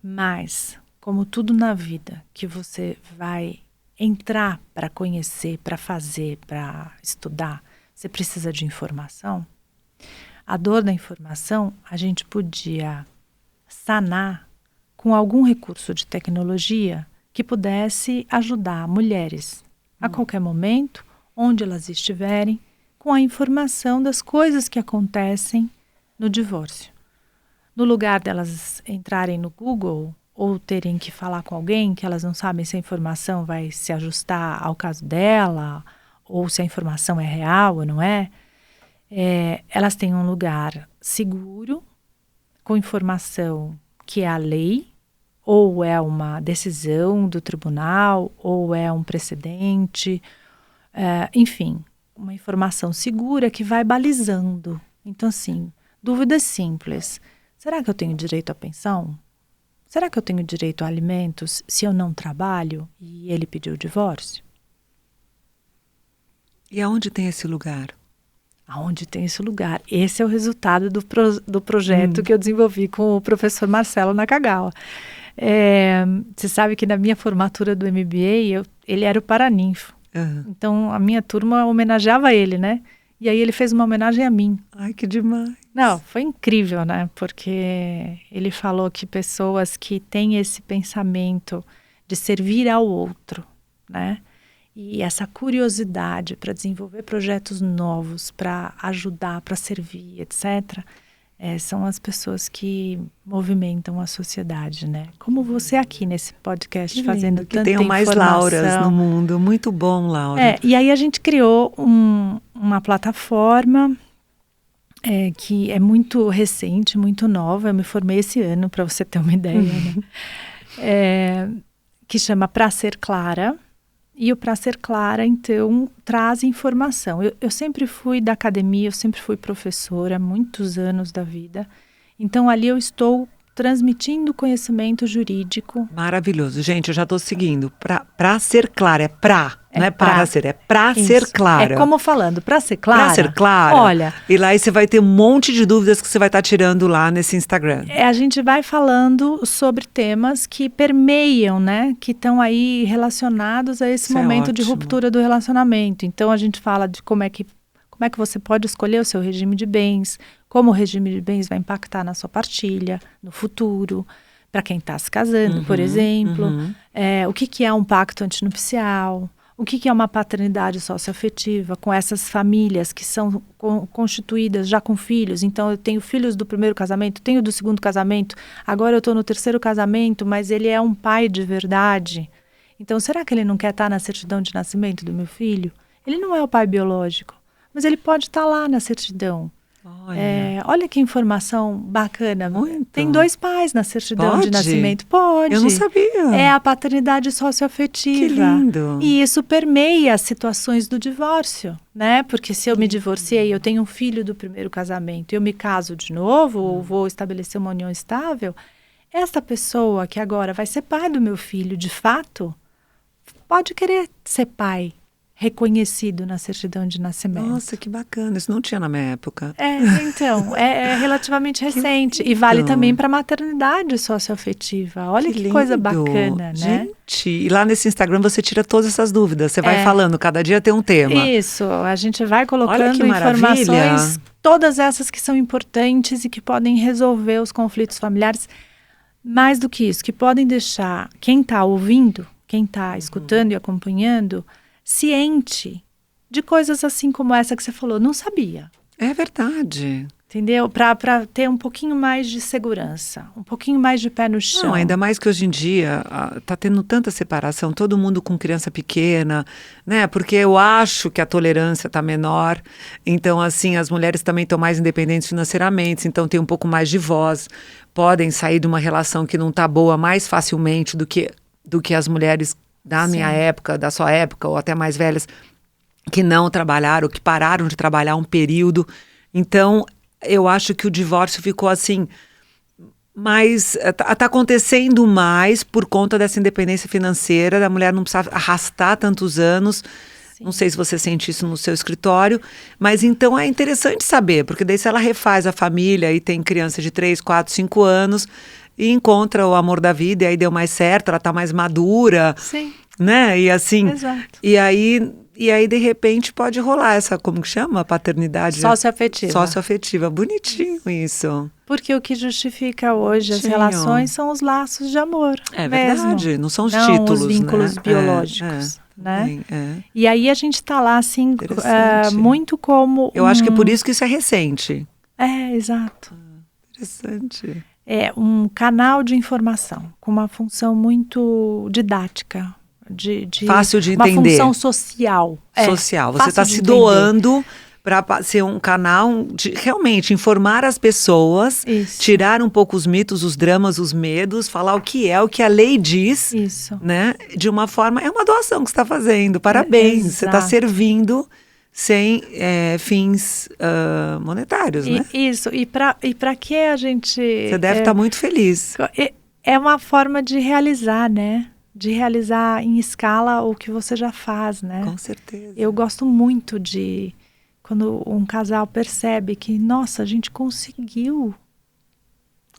Mas, como tudo na vida que você vai entrar para conhecer, para fazer, para estudar, você precisa de informação. A dor da informação a gente podia sanar com algum recurso de tecnologia que pudesse ajudar mulheres a qualquer momento, onde elas estiverem, com a informação das coisas que acontecem no divórcio. No lugar delas entrarem no Google ou terem que falar com alguém que elas não sabem se a informação vai se ajustar ao caso dela ou se a informação é real ou não é, elas têm um lugar seguro, com informação que é a lei, ou é uma decisão do tribunal, ou é um precedente, enfim, uma informação segura que vai balizando. Então, assim, dúvidas simples. Será que eu tenho direito à pensão? Será que eu tenho direito a alimentos se eu não trabalho e ele pediu o divórcio? E aonde tem esse lugar? Aonde tem esse lugar? Esse é o resultado do projeto que eu desenvolvi com o professor Marcelo Nakagawa. Você sabe que na minha formatura do MBA eu ele era o paraninfo. Então, a minha turma homenageava ele, né? E aí ele fez uma homenagem a mim. Ai, que demais. Não, foi incrível, né? Porque ele falou que pessoas que têm esse pensamento de servir ao outro, né? E essa curiosidade para desenvolver projetos novos, para ajudar, para servir, etc., são as pessoas que movimentam a sociedade, né? Como você aqui nesse podcast, que fazendo lindo, tanta que tenham mais informação. Lauras no mundo. Muito bom, Laura. E aí a gente criou uma plataforma que é muito recente, muito nova. Eu me formei esse ano, para você ter uma ideia, né? Que chama Pra Ser Clara. E o Pra Ser Clara, então, traz informação. Eu sempre fui da academia, eu sempre fui professora, muitos anos da vida. Então, ali eu estou transmitindo conhecimento jurídico. Maravilhoso. Gente, eu já estou seguindo. Pra ser clara, não é para ser, é pra Isso. ser clara. É como falando, pra ser clara. Pra ser clara. Olha. E lá você vai ter um monte de dúvidas que você vai estar tirando lá nesse Instagram. A gente vai falando sobre temas que permeiam, né? Que estão aí relacionados a esse momento de ruptura do relacionamento. Então, a gente fala de como é que você pode escolher o seu regime de bens, como o regime de bens vai impactar na sua partilha, no futuro, para quem está se casando, por exemplo. O que é um pacto antinupcial, o que é uma paternidade socioafetiva com essas famílias que são constituídas já com filhos. Então, eu tenho filhos do primeiro casamento, tenho do segundo casamento, agora eu estou no terceiro casamento, mas ele é um pai de verdade. Então, será que ele não quer estar na certidão de nascimento do meu filho? Ele não é o pai biológico, mas ele pode estar lá na certidão. Olha que informação bacana. Muito. Tem 2 pais na certidão de nascimento. Pode. Eu não sabia. É a paternidade socioafetiva. Que lindo. E isso permeia as situações do divórcio, né? Porque se eu me divorciei, eu tenho um filho do primeiro casamento, eu me caso de novo, ou vou estabelecer uma união estável, essa pessoa que agora vai ser pai do meu filho, de fato, pode querer ser pai reconhecido na certidão de nascimento. Nossa, que bacana. Isso não tinha na minha época. Então, é relativamente recente. E vale também para a maternidade socioafetiva. Olha que coisa bacana, né? Gente, e lá nesse Instagram você tira todas essas dúvidas. Você vai falando, cada dia tem um tema. Isso, a gente vai colocando informações, todas essas que são importantes e que podem resolver os conflitos familiares. Mais do que isso, que podem deixar quem está ouvindo, quem está escutando e acompanhando, ciente de coisas assim como essa que você falou, não sabia. É verdade. Entendeu? Para ter um pouquinho mais de segurança, um pouquinho mais de pé no chão. Não, ainda mais que hoje em dia está tendo tanta separação, todo mundo com criança pequena, né? Porque eu acho que a tolerância está menor. Então, assim, as mulheres também estão mais independentes financeiramente, então tem um pouco mais de voz. Podem sair de uma relação que não está boa mais facilmente do que as mulheres da minha época, da sua época, ou até mais velhas, que não trabalharam, que pararam de trabalhar um período. Então, eu acho que o divórcio ficou assim, mas tá acontecendo mais por conta dessa independência financeira, da mulher não precisar arrastar tantos anos. Sim. Não sei se você sente isso no seu escritório, mas então é interessante saber, porque daí se ela refaz a família e tem criança de 3, 4, 5 anos e encontra o amor da vida e aí deu mais certo, ela tá mais madura. Sim. Né? E assim, exato. E aí, de repente, pode rolar essa, como que chama? Paternidade? Socioafetiva. Socioafetiva. Bonitinho isso. Porque o que justifica hoje as relações são os laços de amor. É mesmo. Verdade, não são os títulos, os vínculos né? biológicos. Né? É. E aí a gente está lá, assim, muito como... Eu acho que é por isso que isso é recente. Exato. Interessante. É um canal de informação com uma função muito didática. Fácil de entender. Uma função social. Social. Você está se doando para ser um canal de realmente informar as pessoas, tirar um pouco os mitos, os dramas, os medos, falar o que a lei diz. Isso. Né? De uma forma, é uma doação que você está fazendo. Parabéns. Você está servindo sem fins monetários, né? Isso. E para que a gente... Você deve estar muito feliz. É uma forma de realizar, né? De realizar em escala o que você já faz, né? Com certeza. Eu gosto muito de quando um casal percebe que, nossa, a gente conseguiu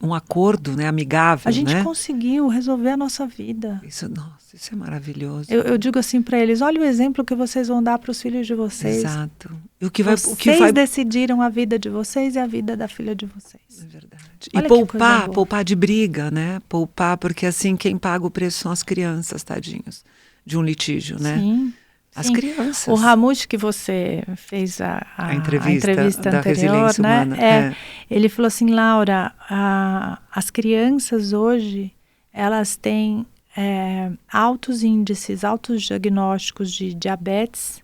um acordo, né, amigável, A gente né? conseguiu resolver a nossa vida. Nossa, isso é maravilhoso. Eu digo assim para eles, olha o exemplo que vocês vão dar para os filhos de vocês. Exato. E Vocês decidiram a vida de vocês e a vida da filha de vocês. É verdade. Olha E poupar de briga, né? Poupar, porque assim, quem paga o preço são as crianças, tadinhos, de um litígio, né? Sim. As crianças. O Ramute, que você fez a entrevista da anterior, resiliência né? humana. Ele falou assim, Laura, as crianças hoje, elas têm altos índices, altos diagnósticos de diabetes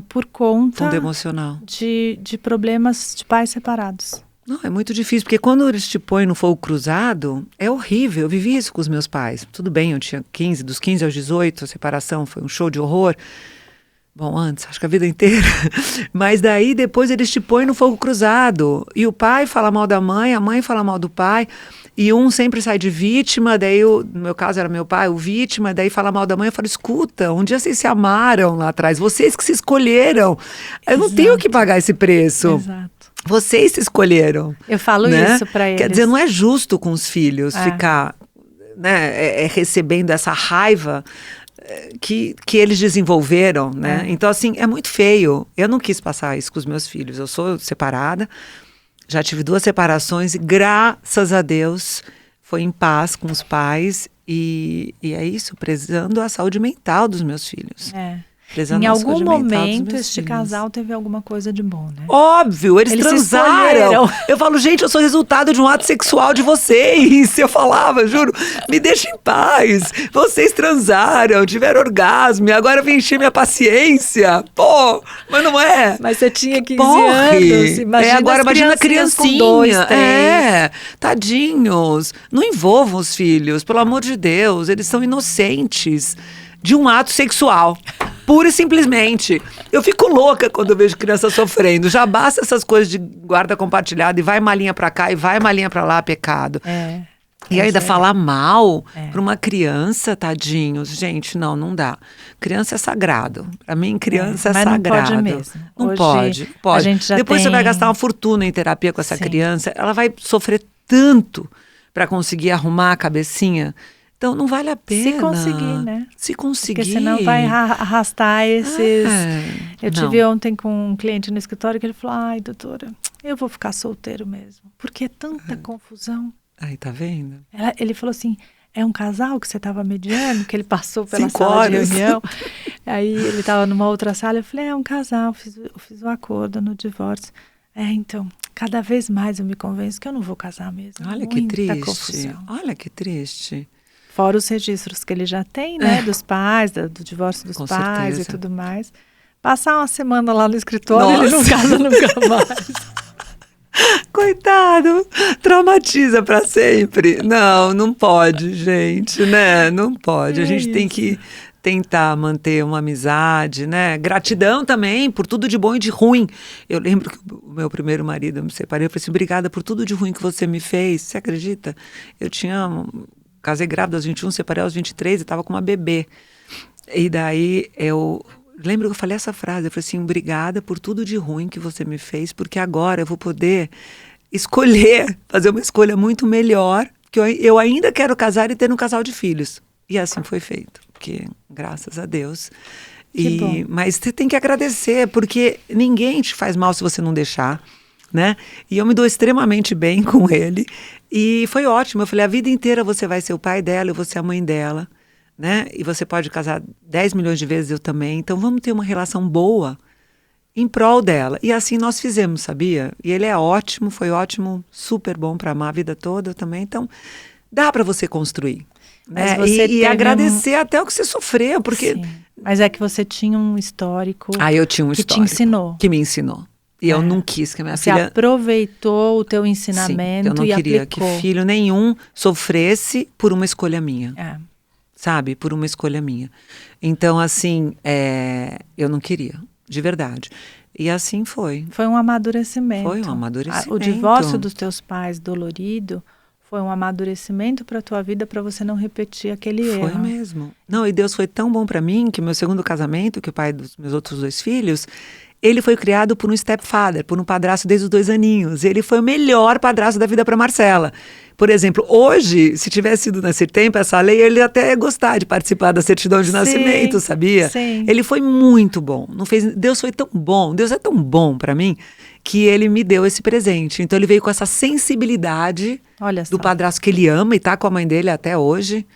por conta Fundo emocional. de problemas de pais separados. Não, é muito difícil, porque quando eles te põem no fogo cruzado, é horrível. Eu vivi isso com os meus pais. Tudo bem, eu tinha 15, dos 15 aos 18, a separação foi um show de horror. Bom, antes, acho que a vida inteira. Mas daí, depois, eles te põem no fogo cruzado. E o pai fala mal da mãe, a mãe fala mal do pai. E um sempre sai de vítima, daí, no meu caso era meu pai, o vítima, daí fala mal da mãe. Eu falo, escuta, um dia vocês se amaram lá atrás, vocês que se escolheram. Eu não tenho que pagar esse preço. Exato. Vocês se escolheram. Eu falo isso para eles. Quer dizer, não é justo com os filhos ficar, né, recebendo essa raiva que eles desenvolveram, né? Então, assim, é muito feio. Eu não quis passar isso com os meus filhos. Eu sou separada, já tive 2 separações e, graças a Deus, foi em paz com os pais. E é isso, prezando a saúde mental dos meus filhos. Em algum momento, este casal teve alguma coisa de bom, né? Óbvio, eles transaram. Eu falo, gente, eu sou resultado de um ato sexual de vocês. Eu falava, juro, me deixa em paz. Vocês transaram, tiveram orgasmo, e agora vem encher minha paciência. Pô, mas não é. Mas você tinha 15 anos. Imagina criancinha. Com 2, 3. Tadinhos. Não envolvam os filhos, pelo amor de Deus. Eles são inocentes de um ato sexual. Pura e simplesmente. Eu fico louca quando eu vejo criança sofrendo. Já basta essas coisas de guarda compartilhada e vai malinha pra cá e vai malinha pra lá, pecado. E ainda falar mal pra uma criança, tadinhos. Gente, não dá. Criança é sagrado. Pra mim, criança é sagrado. Não pode mesmo. Não Hoje, pode. A gente já Depois você vai gastar uma fortuna em terapia com essa criança. Ela vai sofrer tanto pra conseguir arrumar a cabecinha. Então, não vale a pena. Se conseguir, né? Se conseguir. Porque senão vai arrastar esses... Eu tive ontem com um cliente no escritório que ele falou, ai, doutora, eu vou ficar solteiro mesmo. Porque é tanta confusão. Aí, tá vendo? Ele falou assim, é um casal que você estava mediando, que ele passou pela sala de reunião. Aí ele estava numa outra sala, eu falei, é um casal, eu fiz um acordo no divórcio. Então, cada vez mais eu me convenço que eu não vou casar mesmo. Olha que triste. Confusão. Olha que triste. Fora os registros que ele já tem, né? Dos pais, do divórcio dos pais e tudo mais. Passar uma semana lá no escritório, ele não casa nunca mais. Coitado, traumatiza pra sempre. Não pode, gente, né? Não pode. A gente tem que tentar manter uma amizade, né? Gratidão também por tudo de bom e de ruim. Eu lembro que o meu primeiro marido, eu me separei, eu falei assim, obrigada por tudo de ruim que você me fez. Você acredita? Eu casei grávida aos 21, separei aos 23 e estava com uma bebê. E daí eu lembro que eu falei essa frase, eu falei assim, obrigada por tudo de ruim que você me fez, porque agora eu vou poder escolher, fazer uma escolha muito melhor, que eu ainda quero casar e ter um casal de filhos. E assim foi feito, porque graças a Deus. Mas você tem que agradecer, porque ninguém te faz mal se você não deixar. Né? E eu me dou extremamente bem com ele. E foi ótimo. Eu falei, a vida inteira você vai ser o pai dela, eu vou ser a mãe dela. Né? E você pode casar 10 milhões de vezes, eu também. Então vamos ter uma relação boa em prol dela. E assim nós fizemos, sabia? E ele é ótimo, foi ótimo, super bom para amar a vida toda também. Então dá para você construir. Né? E agradecer até o que você sofreu. Porque... Sim. Mas é que você tinha um histórico, eu tinha um que histórico te ensinou. Que me ensinou. E eu não quis que a minha filha... Você aproveitou o teu ensinamento e aplicou. Eu não queria que filho nenhum sofresse por uma escolha minha. Sabe? Por uma escolha minha. Então, assim, eu não queria. De verdade. E assim foi. Foi um amadurecimento. Foi um amadurecimento. O divórcio dos teus pais dolorido foi um amadurecimento para a tua vida, para você não repetir aquele erro. Foi mesmo. Não, e Deus foi tão bom para mim que meu segundo casamento, que o pai dos meus outros 2 filhos... ele foi criado por um stepfather, por um padrasto desde os 2 aninhos. Ele foi o melhor padrasto da vida para Marcela. Por exemplo, hoje, se tivesse sido nesse tempo essa lei, ele até ia gostar de participar da certidão de nascimento, sabia? Sim. Ele foi muito bom. Deus foi tão bom, Deus é tão bom para mim, que ele me deu esse presente. Então ele veio com essa sensibilidade do padrasto que ele ama e tá com a mãe dele até hoje.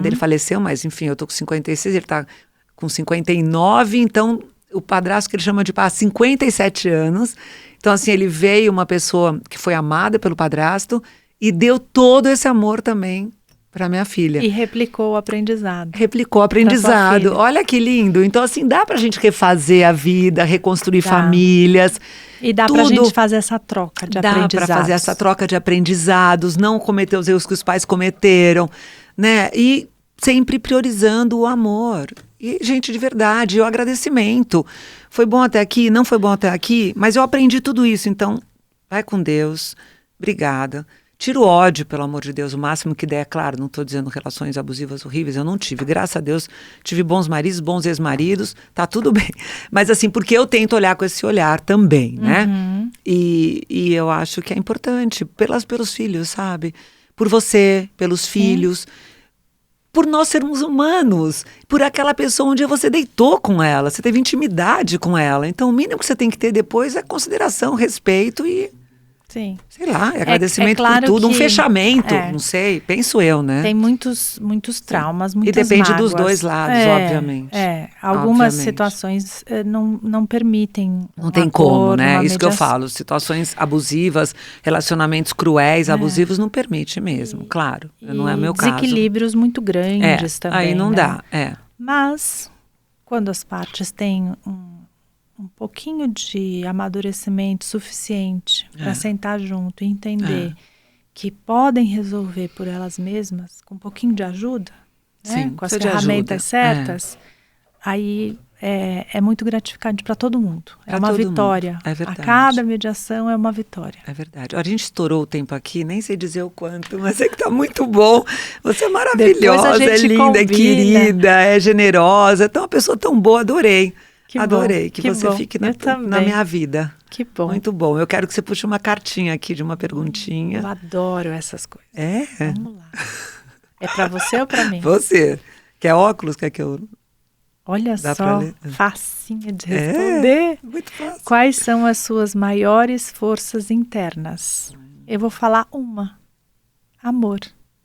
Ele faleceu, mas enfim, eu tô com 56, ele tá com 59, então o padrasto que ele chama de 57 anos. Então assim, ele veio uma pessoa que foi amada pelo padrasto e deu todo esse amor também para minha filha. E replicou o aprendizado. Replicou o aprendizado. Olha que lindo. Então, assim, dá pra gente refazer a vida, reconstruir famílias. E dá pra gente fazer essa troca de aprendizados. Dá pra fazer essa troca de aprendizados, não cometer os erros que os pais cometeram, né? E sempre priorizando o amor. E, gente, de verdade, o agradecimento. Foi bom até aqui, não foi bom até aqui, mas eu aprendi tudo isso. Então, vai com Deus. Obrigada. Tira o ódio, pelo amor de Deus, o máximo que der, claro, não estou dizendo relações abusivas horríveis, eu não tive, graças a Deus, tive bons maridos, bons ex-maridos, tá tudo bem. Mas assim, porque eu tento olhar com esse olhar também, né? E eu acho que é importante, pelos filhos, sabe? Por você, pelos filhos, por nós sermos humanos, por aquela pessoa onde você deitou com ela, você teve intimidade com ela. Então, o mínimo que você tem que ter depois é consideração, respeito e... Sim. Sei lá, agradecimento por tudo, um fechamento, não sei, penso eu, né? Tem muitos traumas, muitas mágoas. E depende mágoas. dos dois lados, obviamente. Algumas situações não permitem Não tem como, né? Isso que eu falo, situações abusivas, relacionamentos cruéis, abusivos, não permite mesmo, claro, não é o meu caso. Desequilíbrios muito grandes também, aí não dá, Mas, quando as partes têm um pouquinho de amadurecimento suficiente para sentar junto e entender que podem resolver por elas mesmas, com um pouquinho de ajuda, né? Com as ferramentas certas, aí é muito gratificante para todo mundo. É uma vitória. É verdade. A cada mediação é uma vitória. É verdade. A gente estourou o tempo aqui, nem sei dizer o quanto, mas é que tá muito bom. Você é maravilhosa, é linda, é querida, é generosa, é uma pessoa tão boa, adorei. Adorei que você fique na minha vida. Que bom. Muito bom. Eu quero que você puxe uma cartinha aqui de uma perguntinha. Eu adoro essas coisas. Vamos lá. É pra você ou pra mim? Você. Quer óculos? Quer que eu... Olha só, facinho de responder. Muito fácil. Quais são as suas maiores forças internas? Eu vou falar uma. Amor.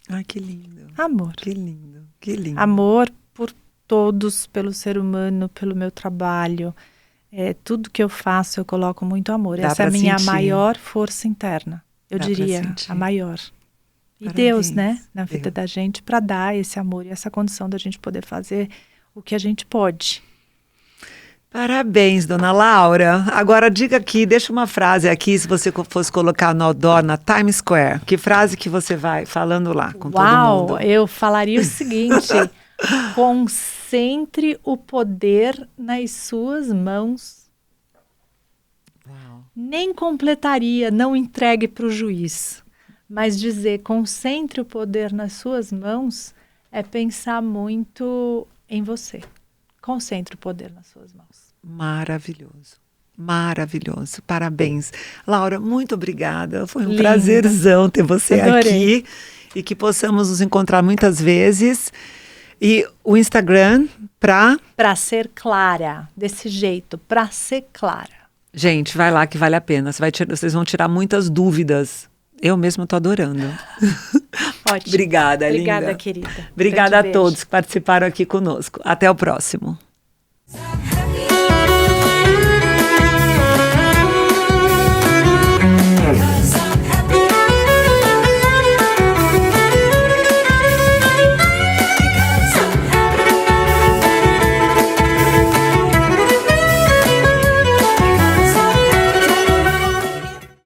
Ai, que lindo. Amor. Que lindo, que lindo. Amor por todos, pelo ser humano, pelo meu trabalho. Tudo que eu faço, eu coloco muito amor. Essa é a minha maior força interna. Eu diria, a maior. E parabéns. Deus, né, na vida da gente, para dar esse amor e essa condição da gente poder fazer o que a gente pode. Parabéns, dona Laura. Agora diga aqui, deixa uma frase aqui, se você fosse colocar no outdoor na Times Square. Que frase que você vai falando lá com todo mundo? Eu falaria o seguinte... Concentre o poder nas suas mãos. Uau. Nem completaria, não entregue para o juiz. Mas dizer concentre o poder nas suas mãos é pensar muito em você. Concentre o poder nas suas mãos. Maravilhoso. Maravilhoso. Parabéns. Laura, muito obrigada. Foi um prazerzão ter você aqui. E que possamos nos encontrar muitas vezes. E o Instagram Pra ser clara, desse jeito, pra ser clara. Gente, vai lá que vale a pena. Vocês vão tirar muitas dúvidas. Eu mesma tô adorando. Ótimo. Obrigada, linda. Obrigada, querida. Obrigada a todos que participaram aqui conosco. Até o próximo.